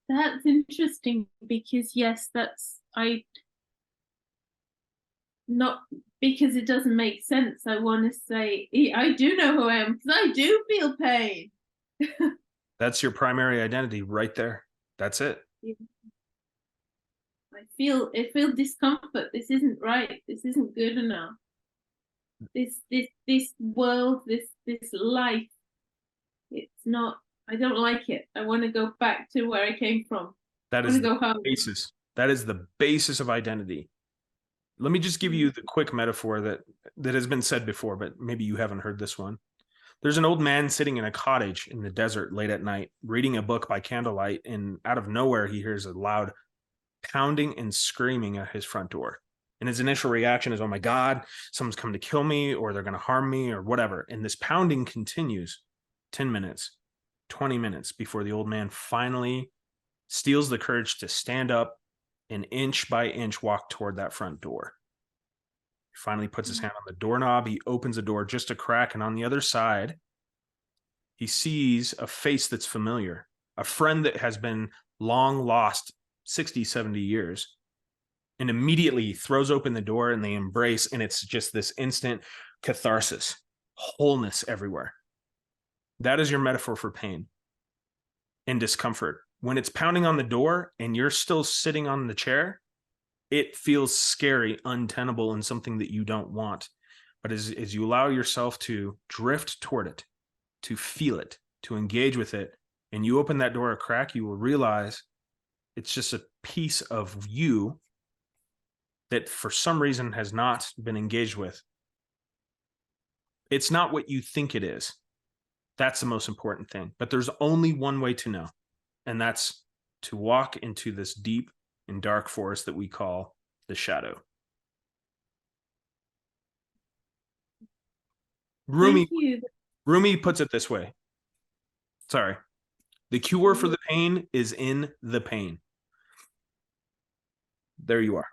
That's interesting, because yes, not because it doesn't make sense. I want to say I do know who I am because I do feel pain. That's your primary identity right there. That's it. Yeah. I feel discomfort. This isn't right. This isn't good enough. This world, this life, it's not. I don't like it. I want to go back to where I came from. That is the basis. That is the basis of identity. Let me just give you the quick metaphor that has been said before, but maybe you haven't heard this one. There's an old man sitting in a cottage in the desert late at night, reading a book by candlelight, and out of nowhere, he hears a loud pounding and screaming at his front door. And his initial reaction is, oh my God, someone's come to kill me, or they're going to harm me, or whatever. And this pounding continues 10 minutes, 20 minutes before the old man finally steals the courage to stand up and inch by inch walk toward that front door. He finally puts his hand on the doorknob. He opens the door just a crack, and on the other side, he sees a face that's familiar, a friend that has been long lost 60, 70 years. And immediately he throws open the door and they embrace, and it's just this instant catharsis, wholeness everywhere. That is your metaphor for pain and discomfort. When it's pounding on the door and you're still sitting on the chair, it feels scary, untenable, and something that you don't want. But as you allow yourself to drift toward it, to feel it, to engage with it, and you open that door a crack, you will realize it's just a piece of you that for some reason has not been engaged with. It's not what you think it is. That's the most important thing. But there's only one way to know, and that's to walk into this deep and dark forest that we call the shadow. Rumi puts it this way. Sorry. The cure for the pain is in the pain. There you are.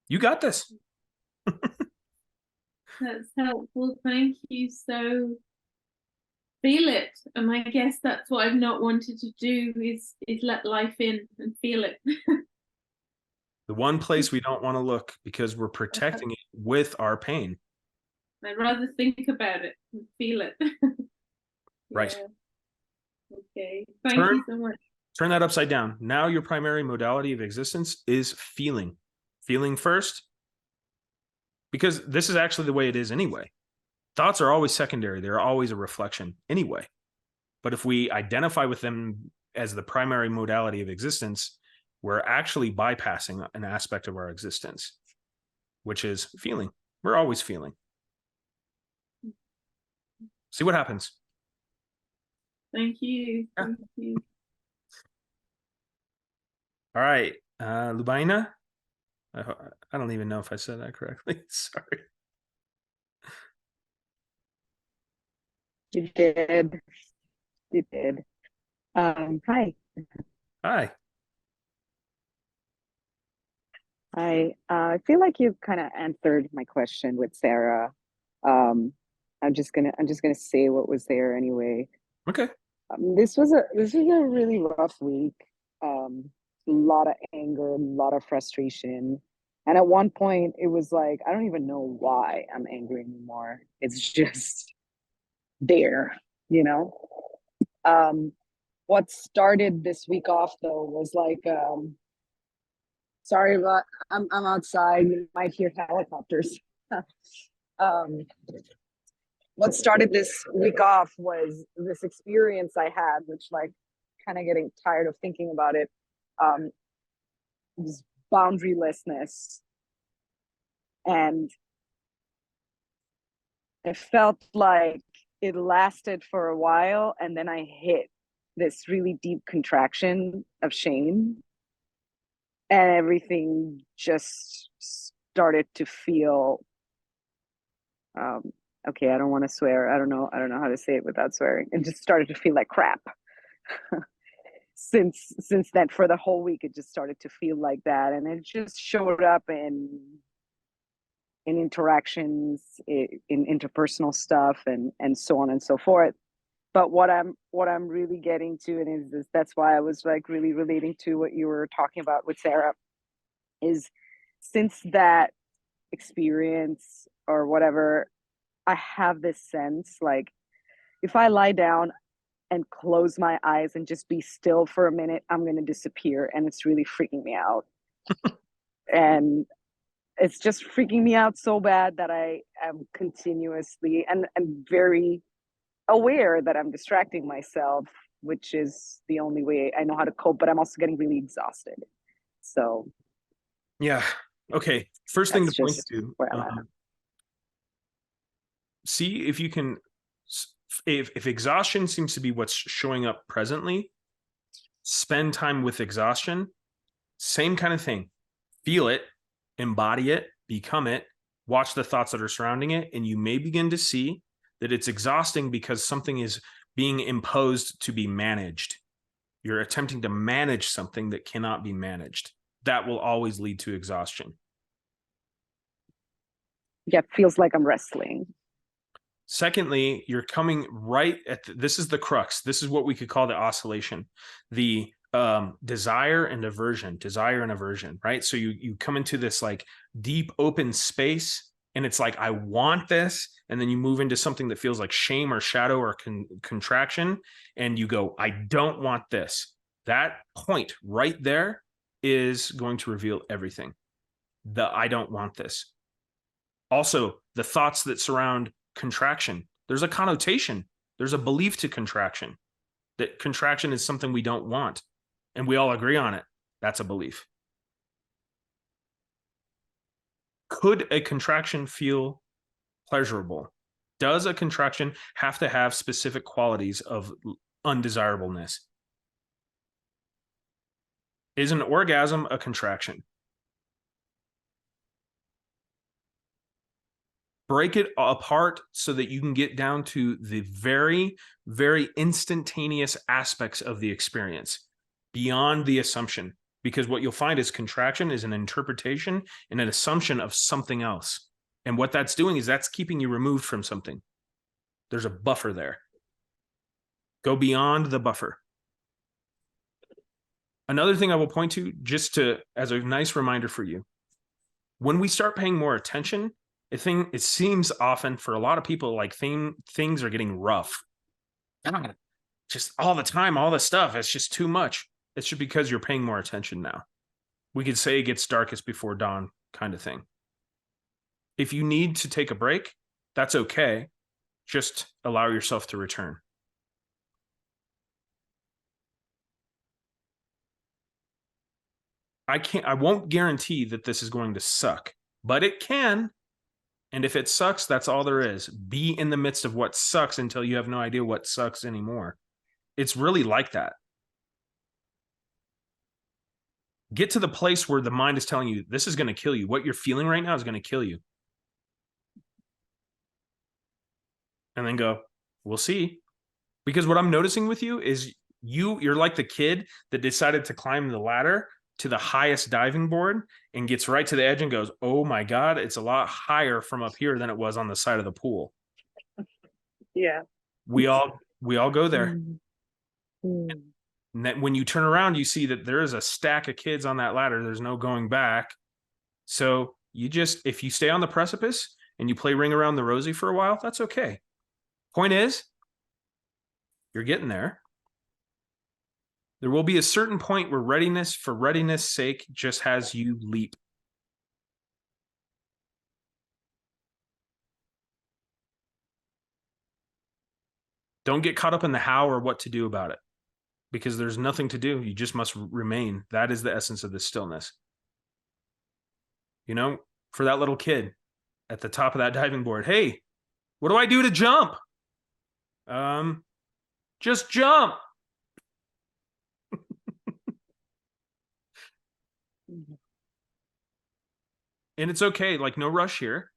You got this. That's helpful. Thank you. So feel it. And I guess that's what I've not wanted to do is let life in and feel it. The one place we don't want to look, because we're protecting it with our pain. I'd rather think about it and feel it. Right. Yeah. Okay. Thank you so much. Turn that upside down. Now your primary modality of existence is feeling. Feeling first. Because this is actually the way it is anyway. Thoughts are always secondary. They're always a reflection anyway. But if we identify with them as the primary modality of existence, we're actually bypassing an aspect of our existence, which is feeling. We're always feeling. See what happens. Thank you. Yeah. Thank you. All right. Lubaina? I don't even know if I said that correctly. Sorry. You did. You did. Hi. Hi. I feel like you kind of answered my question with Sarah. I'm just gonna say what was there anyway. Okay. This was a really rough week. A lot of anger, a lot of frustration. And at one point it was like, I don't even know why I'm angry anymore. It's just there, you know? What started this week off though was like, sorry, but I'm outside. You might hear helicopters. What started this week off was this experience I had, which like kind of getting tired of thinking about it. This boundarylessness, and it felt like it lasted for a while, and then I hit this really deep contraction of shame, and everything just started to feel okay, I don't want to swear. I don't know how to say it without swearing. It just started to feel like crap. since then, for the whole week, it just started to feel like that, and it just showed up in interactions, in interpersonal stuff, and so on and so forth. But what I'm really getting to, and is that's why I was like really relating to what you were talking about with Sarah, is since that experience or whatever, I have this sense like if I lie down and close my eyes and just be still for a minute, I'm going to disappear. And it's really freaking me out. And it's just freaking me out so bad that I am continuously and very aware that I'm distracting myself, which is the only way I know how to cope. But I'm also getting really exhausted. So, yeah. Okay. First thing to point just to. where I'm at. See if you can, if exhaustion seems to be what's showing up presently, spend time with exhaustion. Same kind of thing. Feel it, embody it, become it, watch the thoughts that are surrounding it, and you may begin to see that it's exhausting because something is being imposed to be managed. You're attempting to manage something that cannot be managed. That will always lead to exhaustion. Yeah, it feels like I'm wrestling. Secondly, you're coming right at this is the crux. This is what we could call the oscillation, the desire and aversion, right? So you come into this like deep open space, and it's like, I want this, and then you move into something that feels like shame or shadow or contraction, and you go, I don't want this. That point right there is going to reveal everything. The I don't want this. Also, the thoughts that surround contraction. There's a connotation. There's a belief to contraction, that contraction is something we don't want. And we all agree on it. That's a belief. Could a contraction feel pleasurable? Does a contraction have to have specific qualities of undesirableness? Is an orgasm a contraction? Break it apart so that you can get down to the very, very instantaneous aspects of the experience beyond the assumption. Because what you'll find is contraction is an interpretation and an assumption of something else. And what that's doing is that's keeping you removed from something. There's a buffer there. Go beyond the buffer. Another thing I will point to, just to as a nice reminder for you, when we start paying more attention, it seems often for a lot of people like things are getting rough. God, just all the time, all the stuff, it's just too much. It's just because you're paying more attention now. We could say it gets darkest before dawn kind of thing. If you need to take a break, that's okay. Just allow yourself to return. I won't guarantee that this is going to suck, but it can. And if it sucks, that's all there is. Be in the midst of what sucks until you have no idea what sucks anymore. It's really like that. Get to the place where the mind is telling you, this is going to kill you. What you're feeling right now is going to kill you. And then go, we'll see. Because what I'm noticing with you is you're like the kid that decided to climb the ladder to the highest diving board and gets right to the edge and goes, oh my God, it's a lot higher from up here than it was on the side of the pool. Yeah. We all go there. Mm. And that when you turn around, you see that there is a stack of kids on that ladder. There's no going back. So if you stay on the precipice and you play Ring Around the Rosie for a while, that's okay. Point is, you're getting there. There will be a certain point where readiness for readiness' sake just has you leap. Don't get caught up in the how or what to do about it, because there's nothing to do. You just must remain. That is the essence of the stillness. You know, for that little kid at the top of that diving board, hey, what do I do to jump? Just jump. And it's okay, like no rush here.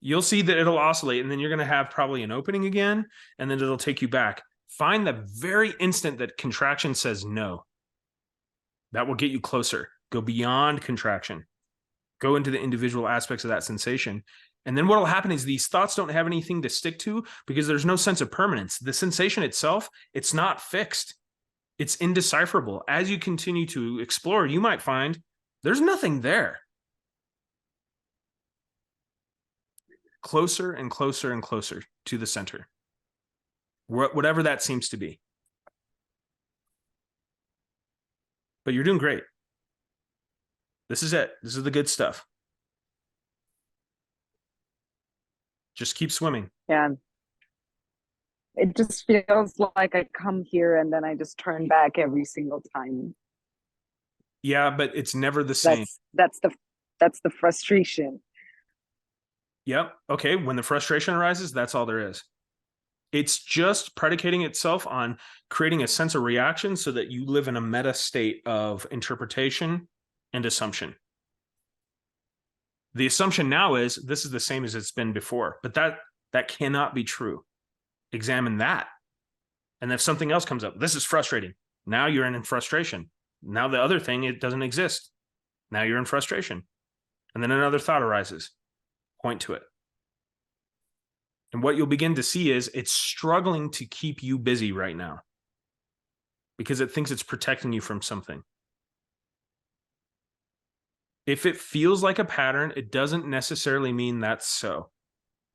You'll see that it'll oscillate, and then you're going to have probably an opening again, and then it'll take you back. Find the very instant that contraction says no. That will get you closer. Go beyond contraction. Go into the individual aspects of that sensation. And then what will happen is these thoughts don't have anything to stick to because there's no sense of permanence. The sensation itself, it's not fixed. It's indecipherable. As you continue to explore, you might find there's nothing there. Closer and closer and closer to the center, whatever that seems to be. But you're doing great. This is it. This is the good stuff. Just keep swimming. Yeah. It just feels like I come here and then I just turn back every single time. Yeah, but it's never the same. That's the frustration. Yep. Okay. When the frustration arises, that's all there is. It's just predicating itself on creating a sense of reaction so that you live in a meta state of interpretation and assumption. The assumption now is this is the same as it's been before, but that cannot be true. Examine that. And if something else comes up, this is frustrating. Now you're in frustration. Now the other thing, it doesn't exist. Now you're in frustration. And then another thought arises. Point to it. And what you'll begin to see is it's struggling to keep you busy right now because it thinks it's protecting you from something. If it feels like a pattern, it doesn't necessarily mean that's so.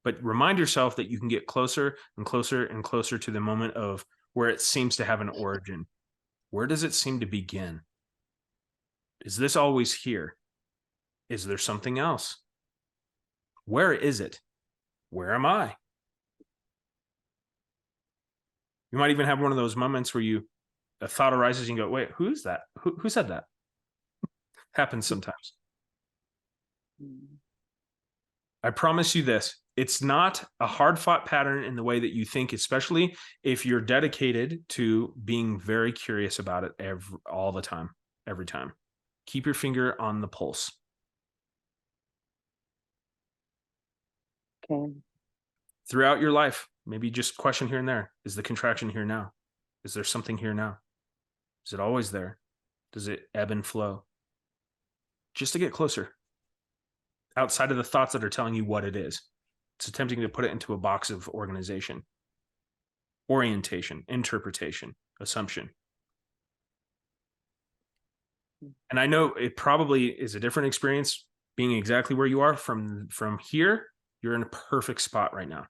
But remind yourself that you can get closer and closer and closer to the moment of where it seems to have an origin. Where does it seem to begin? Is this always here? Is there something else? Where is it? Where am I? You might even have one of those moments where a thought arises and you go, wait, who's that? Who said that? Happens sometimes. I promise you this. It's not a hard-fought pattern in the way that you think, especially if you're dedicated to being very curious about it all the time, every time. Keep your finger on the pulse. Okay. Throughout your life, maybe just question here and there. Is the contraction here now? Is there something here now? Is it always there? Does it ebb and flow? Just to get closer. Outside of the thoughts that are telling you what it is. It's attempting to put it into a box of organization, orientation, interpretation, assumption. And I know it probably is a different experience being exactly where you are from here. You're in a perfect spot right now.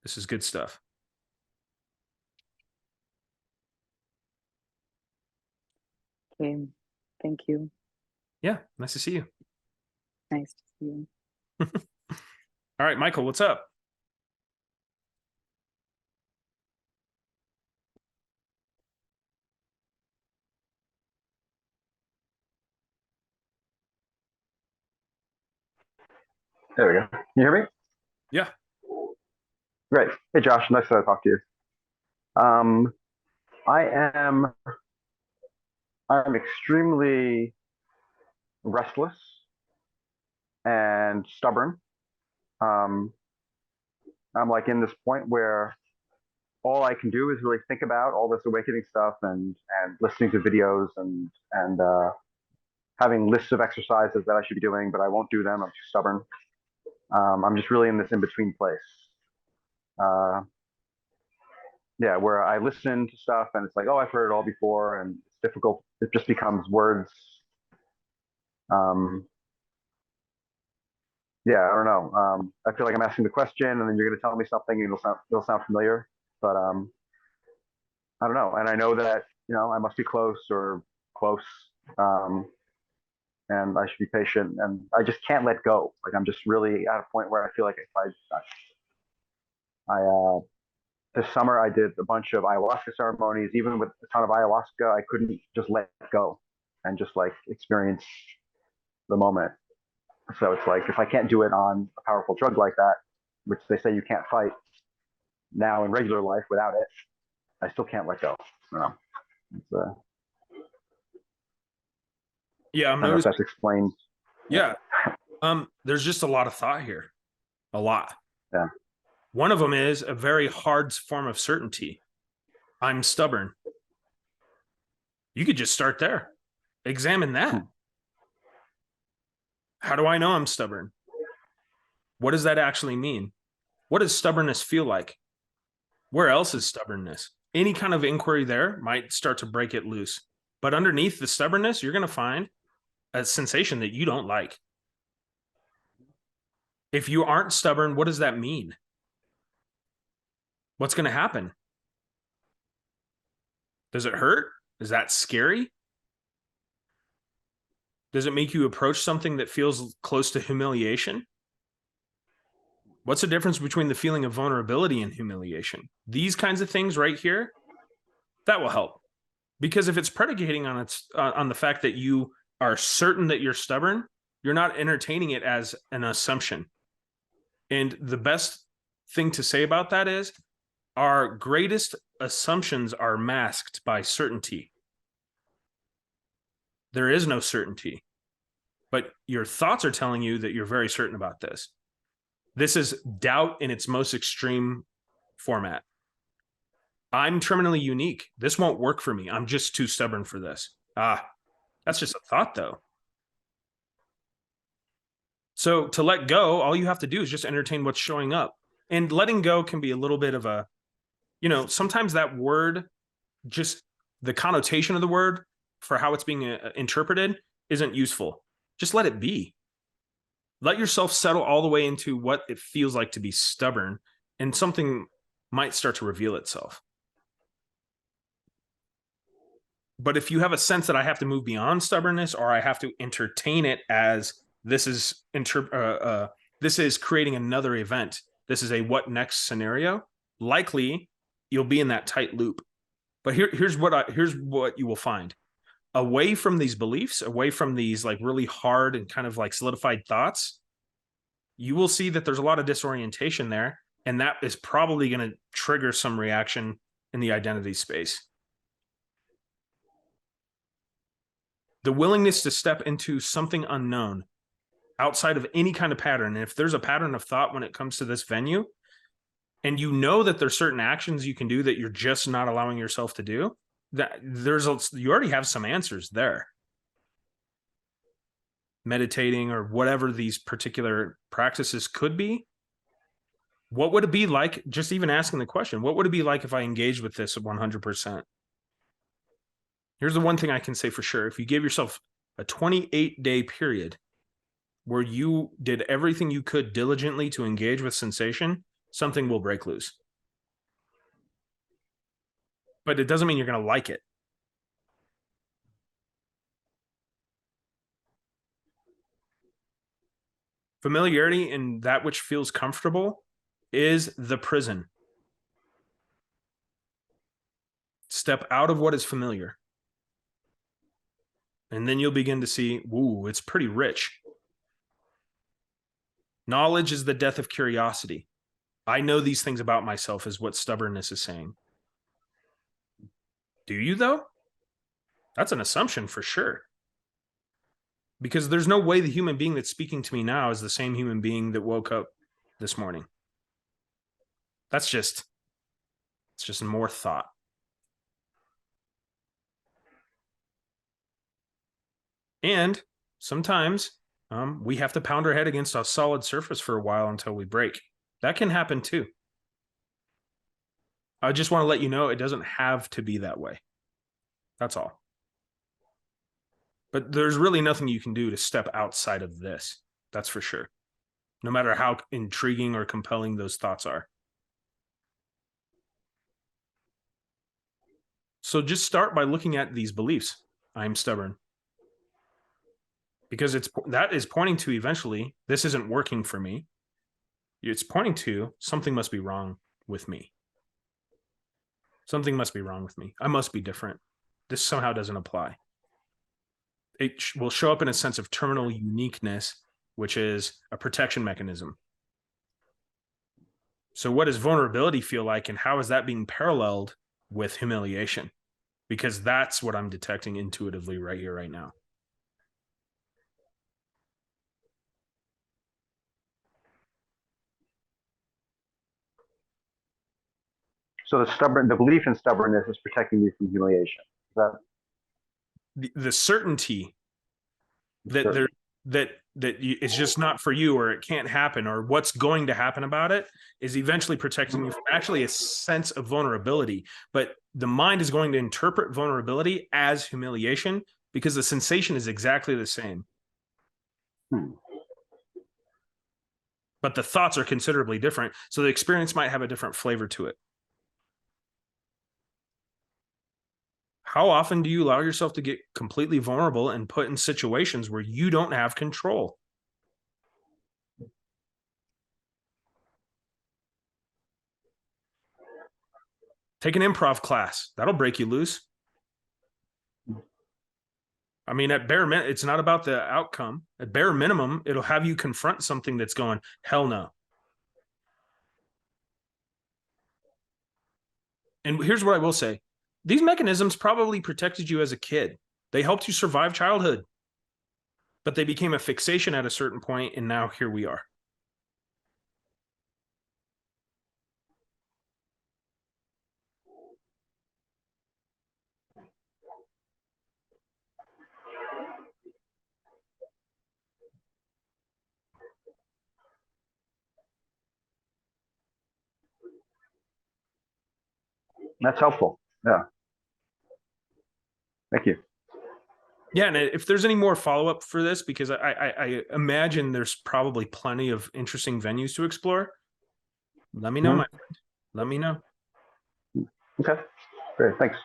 This is good stuff. Okay. Thank you. Yeah. Nice to see you. Nice to see you. All right, Michael, what's up? There we go. Can you hear me? Yeah. Great. Hey, Josh. Nice to talk to you. I'm extremely restless and stubborn. I'm like in this point where all I can do is really think about all this awakening stuff and listening to videos and having lists of exercises that I should be doing, but I won't do them. I'm too stubborn. I'm just really in this in-between place. Yeah, where I listen to stuff and it's like, oh, I've heard it all before, and it's difficult. It just becomes words. Yeah, I don't know. I feel like I'm asking the question, and then you're going to tell me something, and it'll sound familiar, but I don't know. And I know that I must be close or close, and I should be patient, and I just can't let go. Like I'm just really at a point where I feel like if I this summer I did a bunch of ayahuasca ceremonies. Even with a ton of ayahuasca, I couldn't just let go and just like experience the moment. So it's like if I can't do it on a powerful drug like that, which they say you can't fight now in regular life without it, I still can't let go. Yeah, I don't know if that's explained. Yeah. There's just a lot of thought here. A lot. Yeah. One of them is a very hard form of certainty. I'm stubborn. You could just start there. Examine that. How do I know I'm stubborn? What does that actually mean? What does stubbornness feel like? Where else is stubbornness? Any kind of inquiry there might start to break it loose. But underneath the stubbornness, you're going to find a sensation that you don't like. If you aren't stubborn, what does that mean? What's going to happen? Does it hurt? Is that scary? Does it make you approach something that feels close to humiliation? What's the difference between the feeling of vulnerability and humiliation? These kinds of things right here, that will help. Because if it's predicating on the fact that you are certain that you're stubborn, you're not entertaining it as an assumption. And the best thing to say about that is our greatest assumptions are masked by certainty. There is no certainty, but your thoughts are telling you that you're very certain about this. This is doubt in its most extreme format. I'm terminally unique. This won't work for me. I'm just too stubborn for this. That's just a thought, though. So to let go, all you have to do is just entertain what's showing up. And letting go can be a little bit of a, sometimes that word, just the connotation of the word for how it's being interpreted isn't useful. Just let it be. Let yourself settle all the way into what it feels like to be stubborn, and something might start to reveal itself. But if you have a sense that I have to move beyond stubbornness, or I have to entertain it as this is creating another event, this is a what next scenario, likely you'll be in that tight loop. But here's what you will find. Away from these beliefs, away from these like really hard and kind of like solidified thoughts, you will see that there's a lot of disorientation there, and that is probably going to trigger some reaction in the identity space. The willingness to step into something unknown outside of any kind of pattern. And if there's a pattern of thought when it comes to this venue, and you know that there's certain actions you can do that you're just not allowing yourself to do, that you already have some answers there. Meditating or whatever these particular practices could be. What would it be like, just even asking the question, what would it be like if I engaged with this 100%? Here's the one thing I can say for sure. If you give yourself a 28-day period where you did everything you could diligently to engage with sensation, something will break loose. But it doesn't mean you're going to like it. Familiarity in that which feels comfortable is the prison. Step out of what is familiar. And then you'll begin to see, ooh, it's pretty rich. Knowledge is the death of curiosity. I know these things about myself is what stubbornness is saying. Do you, though? That's an assumption for sure. Because there's no way the human being that's speaking to me now is the same human being that woke up this morning. It's just more thought. And sometimes we have to pound our head against a solid surface for a while until we break. That can happen too. I just want to let you know it doesn't have to be that way. That's all. But there's really nothing you can do to step outside of this. That's for sure. No matter how intriguing or compelling those thoughts are. So just start by looking at these beliefs. I'm stubborn. Because that is pointing to eventually, this isn't working for me. It's pointing to something must be wrong with me. Something must be wrong with me. I must be different. This somehow doesn't apply. It will show up in a sense of terminal uniqueness, which is a protection mechanism. So what does vulnerability feel like, and how is that being paralleled with humiliation? Because that's what I'm detecting intuitively right here, right now. So the belief in stubbornness is protecting you from humiliation. Is that the certainty that it's just not for you, or it can't happen, or what's going to happen about it is eventually protecting you from actually a sense of vulnerability. But the mind is going to interpret vulnerability as humiliation because the sensation is exactly the same. But the thoughts are considerably different. So the experience might have a different flavor to it. How often do you allow yourself to get completely vulnerable and put in situations where you don't have control? Take an improv class. That'll break you loose. I mean, at bare minimum, it's not about the outcome. At bare minimum, it'll have you confront something that's going, hell no. And here's what I will say. These mechanisms probably protected you as a kid. They helped you survive childhood. But they became a fixation at a certain point, and now here we are. That's helpful. Yeah. Thank you. Yeah, and if there's any more follow-up for this, because I imagine there's probably plenty of interesting venues to explore, let me know, my friend. Let me know. Okay, great, thanks.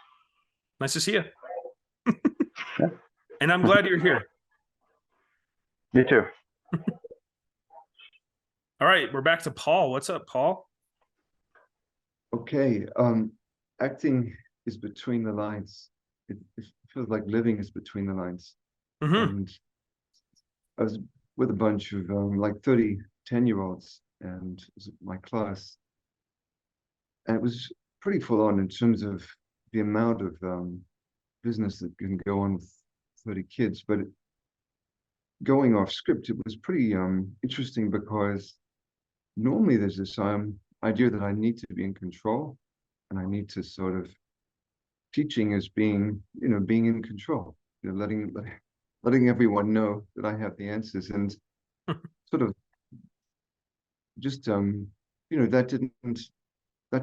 Nice to see you. Yeah. And I'm glad you're here. Me too. All right, we're back to Paul. What's up, Paul? Okay, acting is between the lines. It feels like living is between the lines. Mm-hmm. And I was with a bunch of like 10-year-olds, and it was my class. And it was pretty full on in terms of the amount of business that can go on with 30 kids. But going off script, it was pretty interesting because normally there's this idea that I need to be in control, and I need to sort of teaching as being in control, letting everyone know that I have the answers, and sort of just that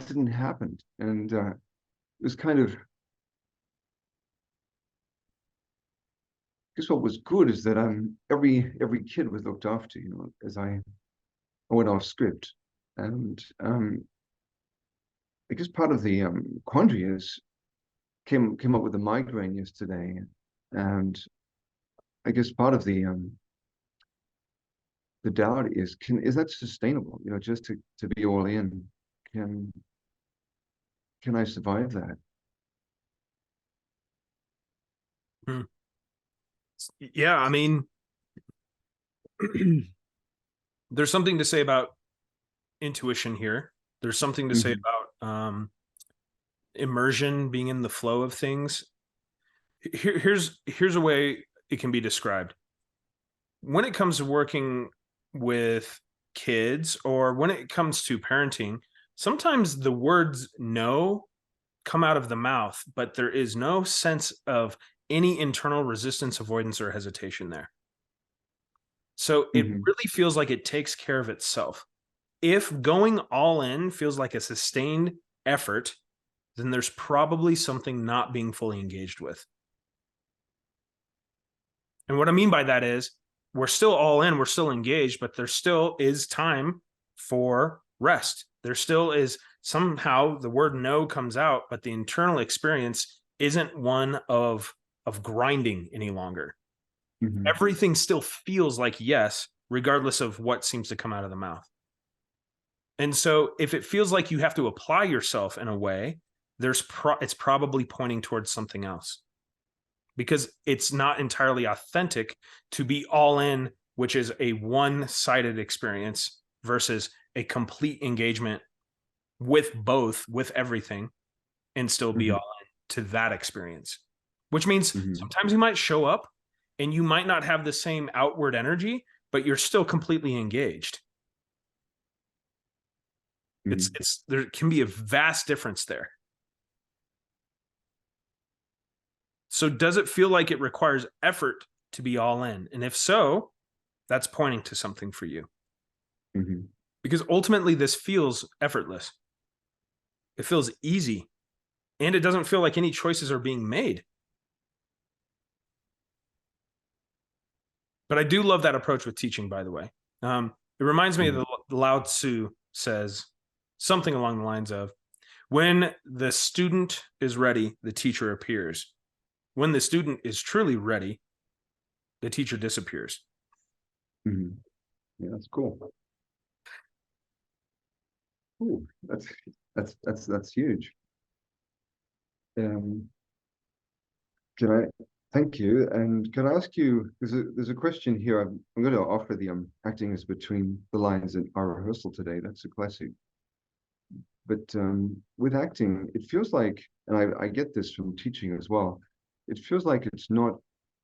didn't happen, and it was kind of, I guess what was good is that every kid was looked after, as I went off script, and I guess part of the quandary is came up with a migraine yesterday, and I guess part of the doubt is that sustainable? Just to be all in. Can I survive that? Yeah, I mean, There's something to say about intuition here. There's something to say about immersion, being in the flow of things. Here's a way it can be described. When it comes to working with kids, or when it comes to parenting, sometimes the words no come out of the mouth, but there is no sense of any internal resistance, avoidance, or hesitation there. So it really feels like it takes care of itself. If going all in feels like a sustained effort, then there's probably something not being fully engaged with. And what I mean by that is we're still all in, we're still engaged, but there still is time for rest. There still is, somehow the word no comes out, but the internal experience isn't one of grinding any longer. Everything still feels like yes, regardless of what seems to come out of the mouth. And so if it feels like you have to apply yourself in a way, it's probably pointing towards something else, because it's not entirely authentic to be all in, which is a one-sided experience, versus a complete engagement with both, with everything, and still be all in to that experience. Which means sometimes you might show up and you might not have the same outward energy, but you're still completely engaged. There can be a vast difference there. So does it feel like it requires effort to be all in? And if so, that's pointing to something for you. Because ultimately this feels effortless. It feels easy. And it doesn't feel like any choices are being made. But I do love that approach with teaching, by the way. It reminds me of the Lao Tzu says something along the lines of, when the student is ready, the teacher appears. When the student is truly ready, the teacher disappears. Yeah, that's cool. Ooh, that's huge. Can I thank you? And can I ask you? There's a question here. I'm going to offer the acting is between the lines in our rehearsal today. That's a classic. But with acting, it feels like, and I get this from teaching as well, it feels like it's not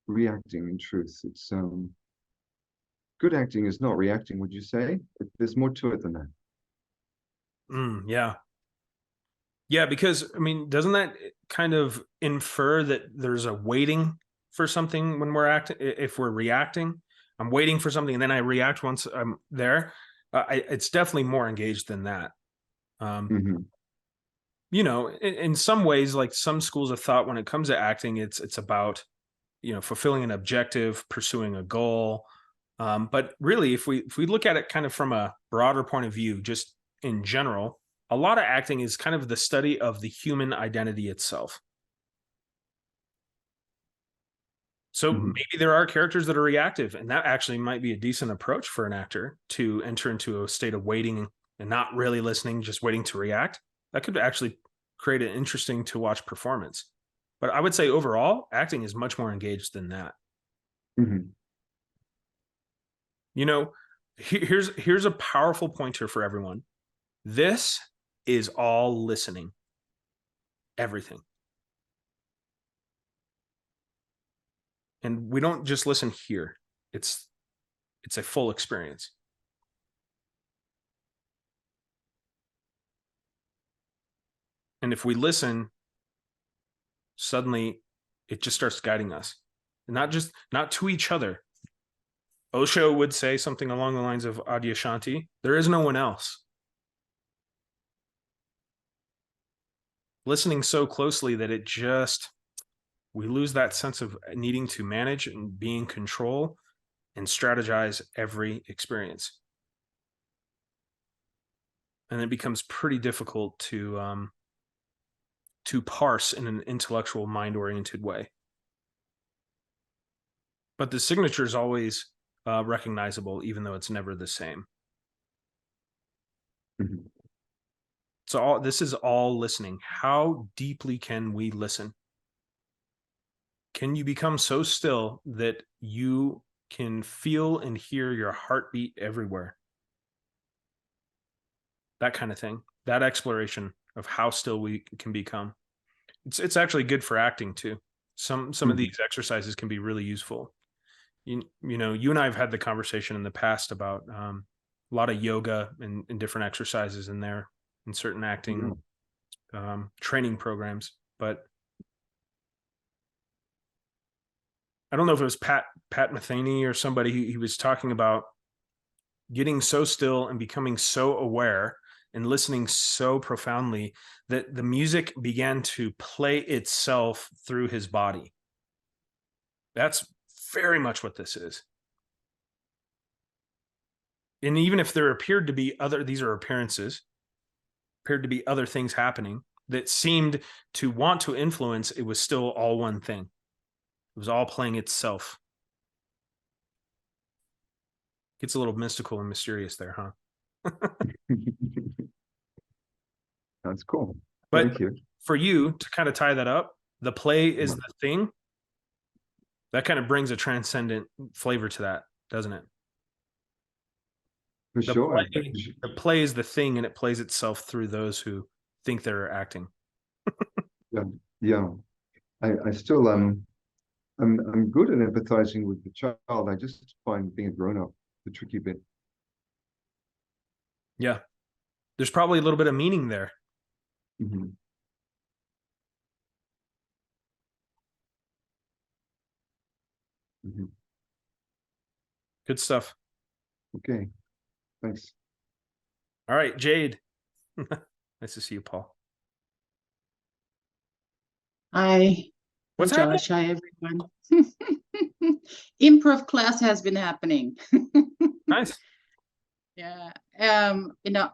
reacting in truth. It's good acting is not reacting, would you say? There's more to it than that. Yeah. Yeah, because, I mean, doesn't that kind of infer that there's a waiting for something when we're acting? If we're reacting, I'm waiting for something and then I react once I'm there. It's definitely more engaged than that. You know, in some ways, like some schools of thought, when it comes to acting, it's about, you know, fulfilling an objective, pursuing a goal. But really, if we look at it kind of from a broader point of view, just in general, a lot of acting is kind of the study of the human identity itself. So maybe there are characters that are reactive, and that actually might be a decent approach for an actor to enter into a state of waiting and not really listening, just waiting to react. That could actually create an interesting to watch performance. But I would say overall, acting is much more engaged than that. You know, here's a powerful pointer for everyone. This is all listening. Everything. And we don't just listen here. It's a full experience. And if we listen, suddenly it just starts guiding us. And not to each other. Osho would say something along the lines of Adyashanti, there is no one else. Listening so closely that we lose that sense of needing to manage and be in control and strategize every experience. And it becomes pretty difficult to parse in an intellectual, mind-oriented way. But the signature is always recognizable, even though it's never the same. So this is all listening. How deeply can we listen? Can you become so still that you can feel and hear your heartbeat everywhere? that kind of thing, that exploration of how still we can become. It's actually good for acting too. Some of these exercises can be really useful. You know, you and I have had the conversation in the past about a lot of yoga and different exercises in there, in certain acting training programs. But I don't know if it was Pat Metheny or somebody, he was talking about getting so still and becoming so aware and listening so profoundly that the music began to play itself through his body. That's very much what this is. And even if there appeared to be these are appearances, appeared to be other things happening that seemed to want to influence, it was still all one thing. It was all playing itself. Gets a little mystical and mysterious there, huh? That's cool. But Thank you. for you to kind of tie that up, the play is the thing. That kind of brings a transcendent flavor to that, doesn't it? For sure. The play is the thing, and it plays itself through those who think they're acting. Yeah. I still I'm good at empathizing with the child. I just find being a grown-up the tricky bit. Yeah. There's probably a little bit of meaning there. Mm-hmm. Mm-hmm. Good stuff. Okay. Thanks. All right, Jade. Nice to see you, Paul. Hi. What's Hi, Josh. Hi, everyone. Improv class has been happening. Nice. Yeah. You know,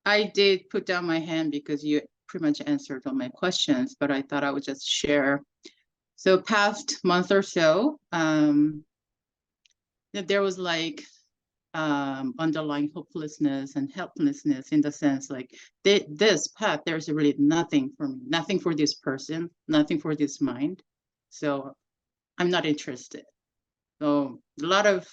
I did put down my hand because you pretty much answered all my questions, but I thought I would just share. So past month or so, that there was like underlying hopelessness and helplessness, in the sense like this path, there's really nothing for me, nothing for this person, nothing for this mind. So I'm not interested. So a lot of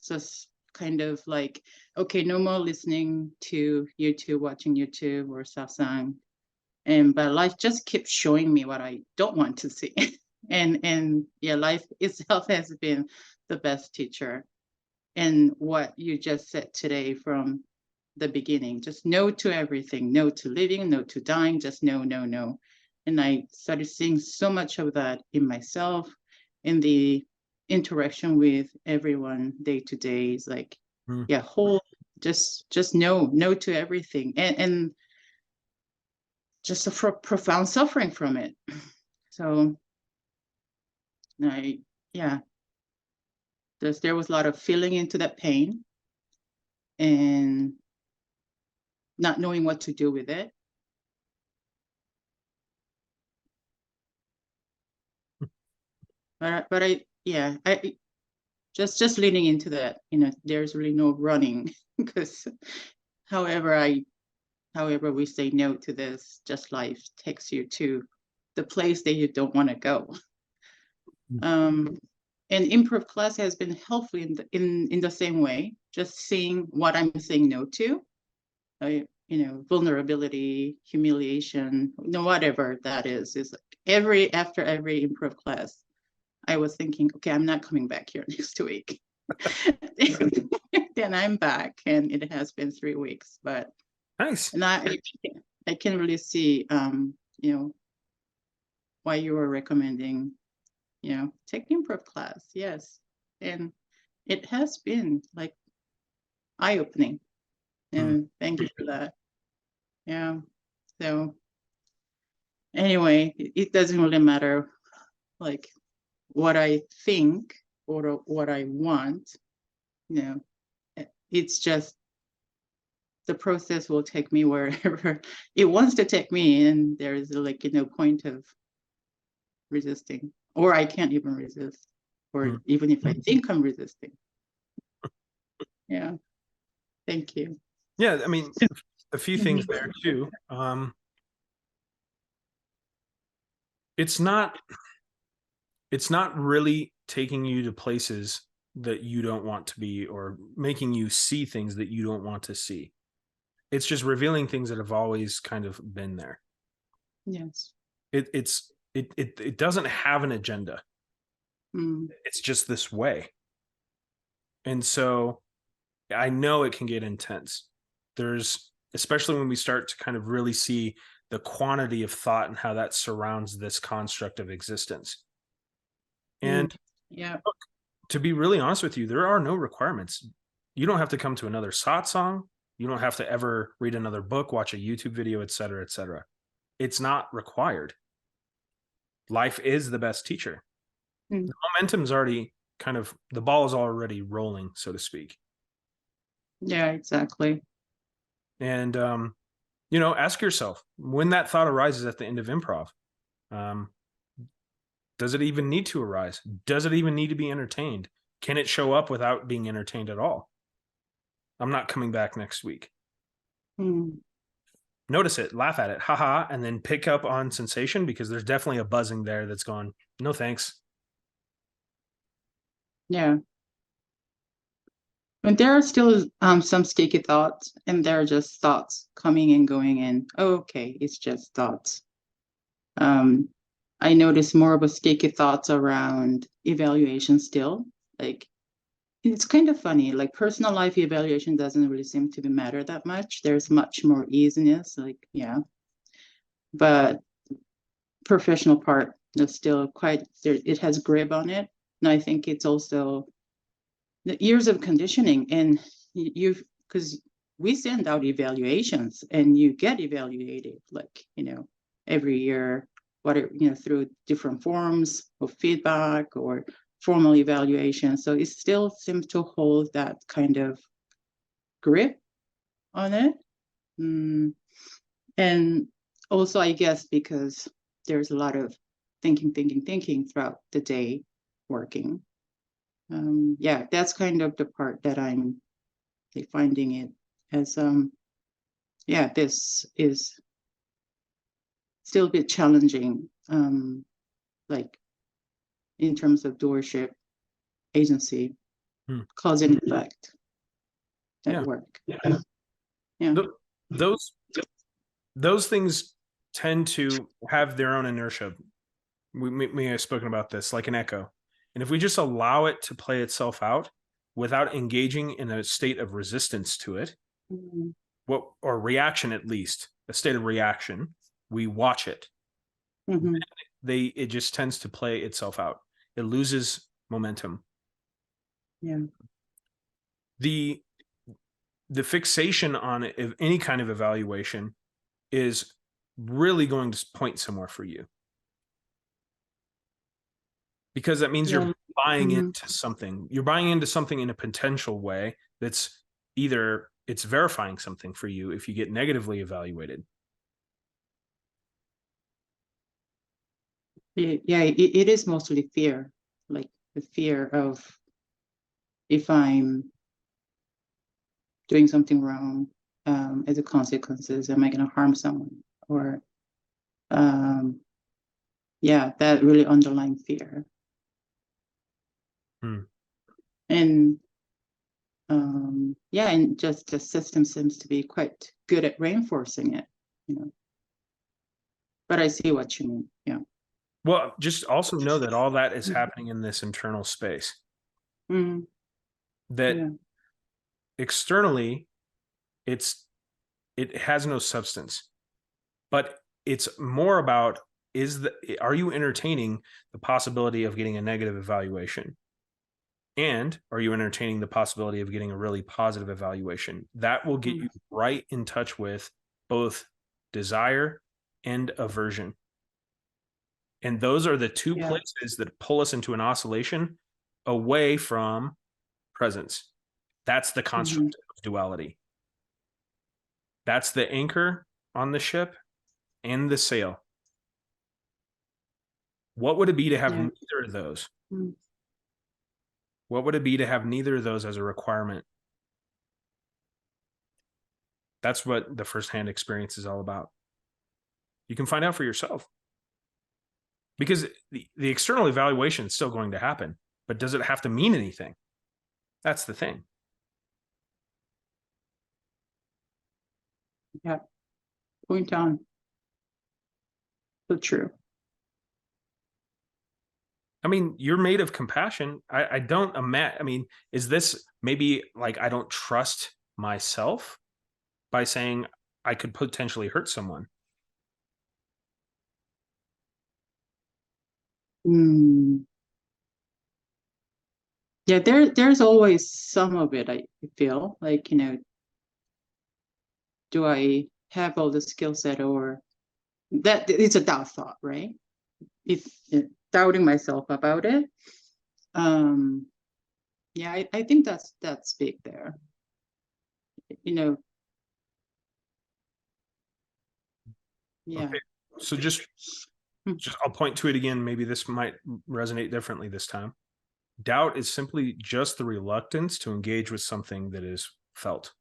just kind of like, okay, no more listening to YouTube, watching YouTube or satsang. But life just keeps showing me what I don't want to see. and yeah, life itself has been the best teacher. And what you just said today from the beginning, just no to everything, no to living, no to dying, just no, no, no. And I started seeing so much of that in myself, in the interaction with everyone day to day. Is like, yeah, just no to everything. And just a profound suffering from it. So there was a lot of feeling into that pain and not knowing what to do with it. But I just leaning into that, you know, there's really no running, because however we say no to this, just life takes you to the place that you don't want to go. And improv class has been helpful in the same way, just seeing what I'm saying no to, you know, vulnerability, humiliation, you know, whatever that is like after every improv class, I was thinking, okay, I'm not coming back here next week. Then I'm back, and it has been 3 weeks, but nice. And I can really see, you know, why you were recommending, you know, take improv class. Yes. And it has been like eye-opening. And thank you for that. Yeah. So anyway, it doesn't really matter like what I think or what I want, you know, it's just the process will take me wherever it wants to take me, and there is like no point of resisting, or I can't even resist, or even if I think I'm resisting. Yeah. Thank you. Yeah, I mean, a few things there too. It's not really taking you to places that you don't want to be, or making you see things that you don't want to see. It's just revealing things that have always kind of been there. Yes. It doesn't have an agenda. Mm. It's just this way. And so I know it can get intense. Especially when we start to kind of really see the quantity of thought and how that surrounds this construct of existence. And yeah, look, to be really honest with you, there are no requirements. You don't have to come to another satsang. You don't have to ever read another book, watch a YouTube video, et cetera, et cetera. It's not required. Life is the best teacher. Mm. The momentum's already the ball is already rolling, so to speak. Yeah, exactly. And, ask yourself, when that thought arises at the end of improv, does it even need to arise? Does it even need to be entertained? Can it show up without being entertained at all? I'm not coming back next week. Mm. Notice it, laugh at it, haha, and then pick up on sensation, because there's definitely a buzzing there that's gone, no thanks. Yeah. But there are still some sticky thoughts, and they're just thoughts coming and going, and okay, it's just thoughts. I notice more of a sticky thoughts around evaluation still. Like, it's kind of funny, like personal life evaluation doesn't really seem to matter that much. There's much more easiness, like, yeah. But professional part is still quite there. It has grip on it. And I think it's also the years of conditioning, and because we send out evaluations and you get evaluated, like, every year, through different forms of feedback or formal evaluation. So it still seems to hold that kind of grip on it. And also, I guess, because there's a lot of thinking throughout the day working. Yeah, that's kind of the part that I'm finding it as, this is still a bit challenging, like in terms of doership, agency, cause and effect at work. Yeah. Those things tend to have their own inertia. We may have spoken about this, like an echo. And if we just allow it to play itself out without engaging in a state of resistance to it, or reaction, at least a state of reaction, we watch it. It just tends to play itself out. It loses momentum. Yeah. The fixation on any kind of evaluation is really going to point somewhere for you, because that means you're buying into something. You're buying into something in a potential way that's either it's verifying something for you if you get negatively evaluated. Yeah, it is mostly fear, like the fear of, if I'm doing something wrong, as a consequences, am I going to harm someone? Or, that really underlying fear. And and just the system seems to be quite good at reinforcing it, But I see what you mean. Yeah. Well, just also know that all that is happening in this internal space. That externally, it has no substance, but it's more about, are you entertaining the possibility of getting a negative evaluation? And are you entertaining the possibility of getting a really positive evaluation? That will get you right in touch with both desire and aversion. And those are the two places that pull us into an oscillation away from presence. That's the construct of duality. That's the anchor on the ship and the sail. What would it be to have neither of those? What would it be to have neither of those as a requirement? That's what the firsthand experience is all about. You can find out for yourself. Because the external evaluation is still going to happen, but does it have to mean anything? That's the thing. Yeah. Point on. So true. I mean, you're made of compassion. I don't imagine, I mean, is this maybe like I don't trust myself by saying I could potentially hurt someone? Yeah, there's always some of it, I feel like, do I have all the skill set, or that it's a doubt thought, right? If doubting myself about it. Yeah, I think that's big there. Yeah. Okay. So just I'll point to it again. Maybe this might resonate differently this time. Doubt is simply just the reluctance to engage with something that is felt.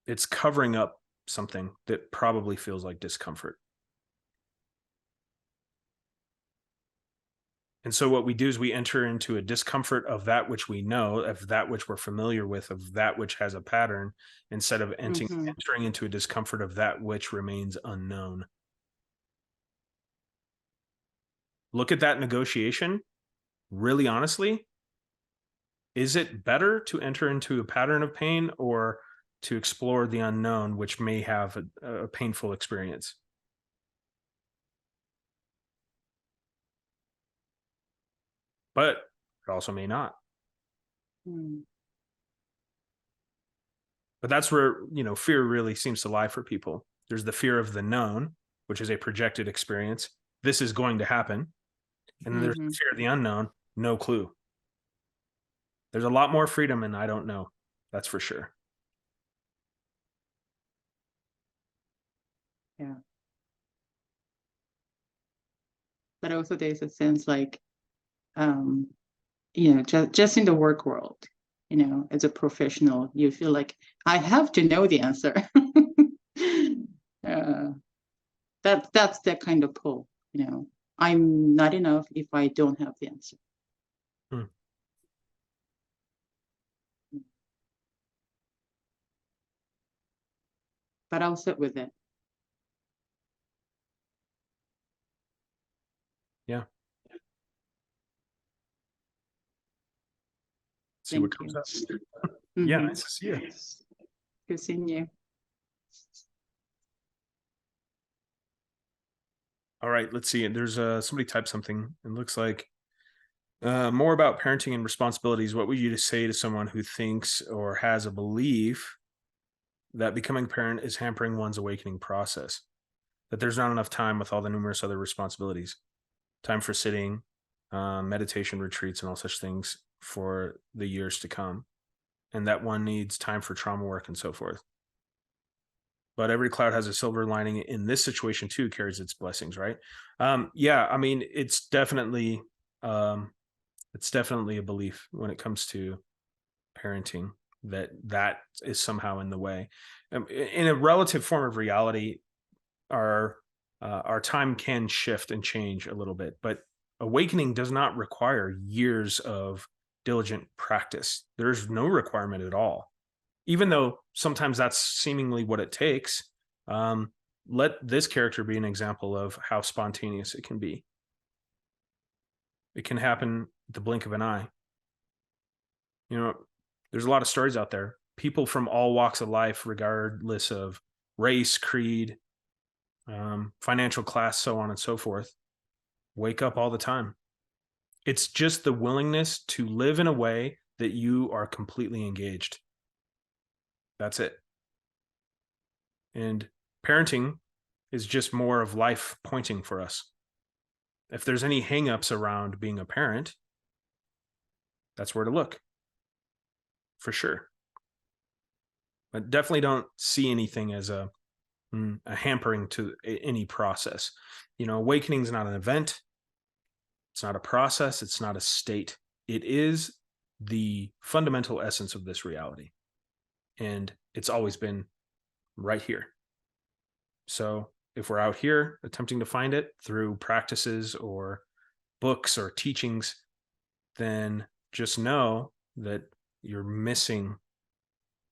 It's covering up something that probably feels like discomfort. And so what we do is we enter into a discomfort of that which we know, of that which we're familiar with, of that which has a pattern, instead of entering into a discomfort of that which remains unknown. Look at that negotiation. Really honestly, is it better to enter into a pattern of pain or to explore the unknown, which may have a painful experience? But it also may not. But that's where, fear really seems to lie for people. There's the fear of the known, which is a projected experience. This is going to happen. And then there's the fear of the unknown, no clue. There's a lot more freedom in I don't know. That's for sure. Yeah. But also there's a sense like, just in the work world, as a professional, you feel like I have to know the answer. That's that kind of pull, I'm not enough if I don't have the answer. But I'll sit with it. Yeah. See Thank what comes you. up. Yeah, nice to see you. Good seeing you. All right, let's see. There's somebody typed something. It looks like more about parenting and responsibilities. What would you say to someone who thinks or has a belief that becoming a parent is hampering one's awakening process? That there's not enough time with all the numerous other responsibilities, time for sitting, meditation retreats, and all such things for the years to come, and that one needs time for trauma work and so forth. But every cloud has a silver lining. In this situation too, carries its blessings, right? Yeah, I mean, it's definitely a belief when it comes to parenting that is somehow in the way. In a relative form of reality, our time can shift and change a little bit, but awakening does not require years of diligent practice. There's no requirement at all. Even though sometimes that's seemingly what it takes, let this character be an example of how spontaneous it can be. It can happen at the blink of an eye. There's a lot of stories out there. People from all walks of life, regardless of race, creed, financial class, so on and so forth, wake up all the time. It's just the willingness to live in a way that you are completely engaged. That's it. And parenting is just more of life pointing for us. If there's any hangups around being a parent, that's where to look. For sure. But definitely don't see anything as a hampering to any process. Awakening is not an event. It's not a process. It's not a state. It is the fundamental essence of this reality. And it's always been right here. So if we're out here attempting to find it through practices or books or teachings, then just know that you're missing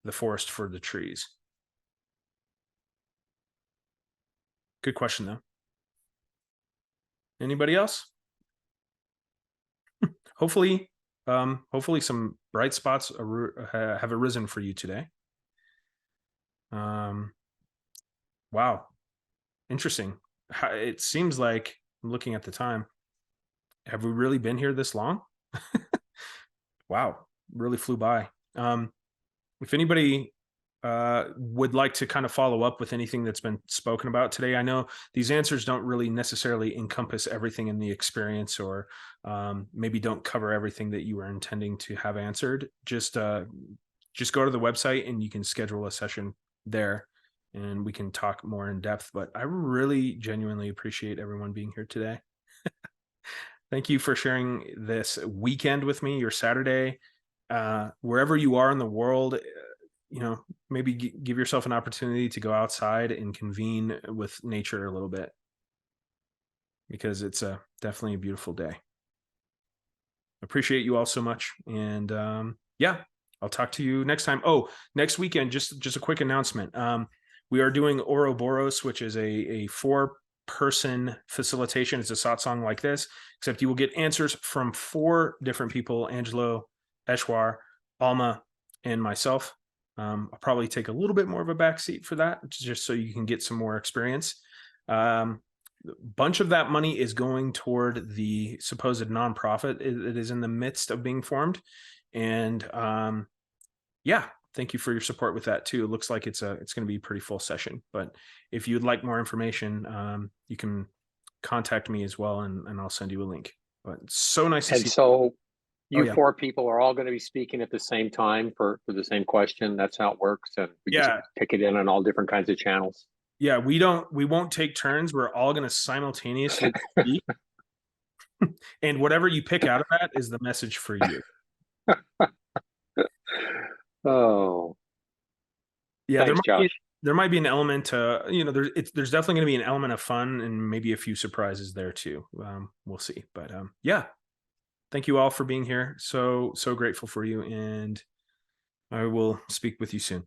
the forest for the trees. Good question, though. Anybody else? Hopefully some bright spots have arisen for you today. Wow. Interesting. It seems like, I'm looking at the time, have we really been here this long? Wow, really flew by. If anybody would like to kind of follow up with anything that's been spoken about today, I know these answers don't really necessarily encompass everything in the experience, or maybe don't cover everything that you were intending to have answered. Just go to the website and you can schedule a session there, and we can talk more in depth. But I really genuinely appreciate everyone being here today. Thank you for sharing this weekend with me, your Saturday, wherever you are in the world. Maybe give yourself an opportunity to go outside and convene with nature a little bit, because it's definitely a beautiful day. Appreciate you all so much. And yeah, I'll talk to you next time. Oh, next weekend, just a quick announcement. We are doing Ouroboros, which is a 4-person facilitation. It's a satsang like this, except you will get answers from 4 different people: Angelo, Eshwar, Alma, and myself. I'll probably take a little bit more of a backseat for that, just so you can get some more experience. A bunch of that money is going toward the supposed nonprofit. It is in the midst of being formed. And yeah, thank you for your support with that too. It looks like it's going to be a pretty full session. But if you'd like more information, you can contact me as well, and I'll send you a link. But it's so nice to see you. So you yeah. 4 people are all going to be speaking at the same time for the same question. That's how it works. And we just pick it in on all different kinds of channels. Yeah, we won't take turns. We're all going to simultaneously speak. And whatever you pick out of that is the message for you. Oh, yeah. Thanks, There might be an element to, there's definitely going to be an element of fun and maybe a few surprises there too. We'll see. But yeah, thank you all for being here. So grateful for you. And I will speak with you soon.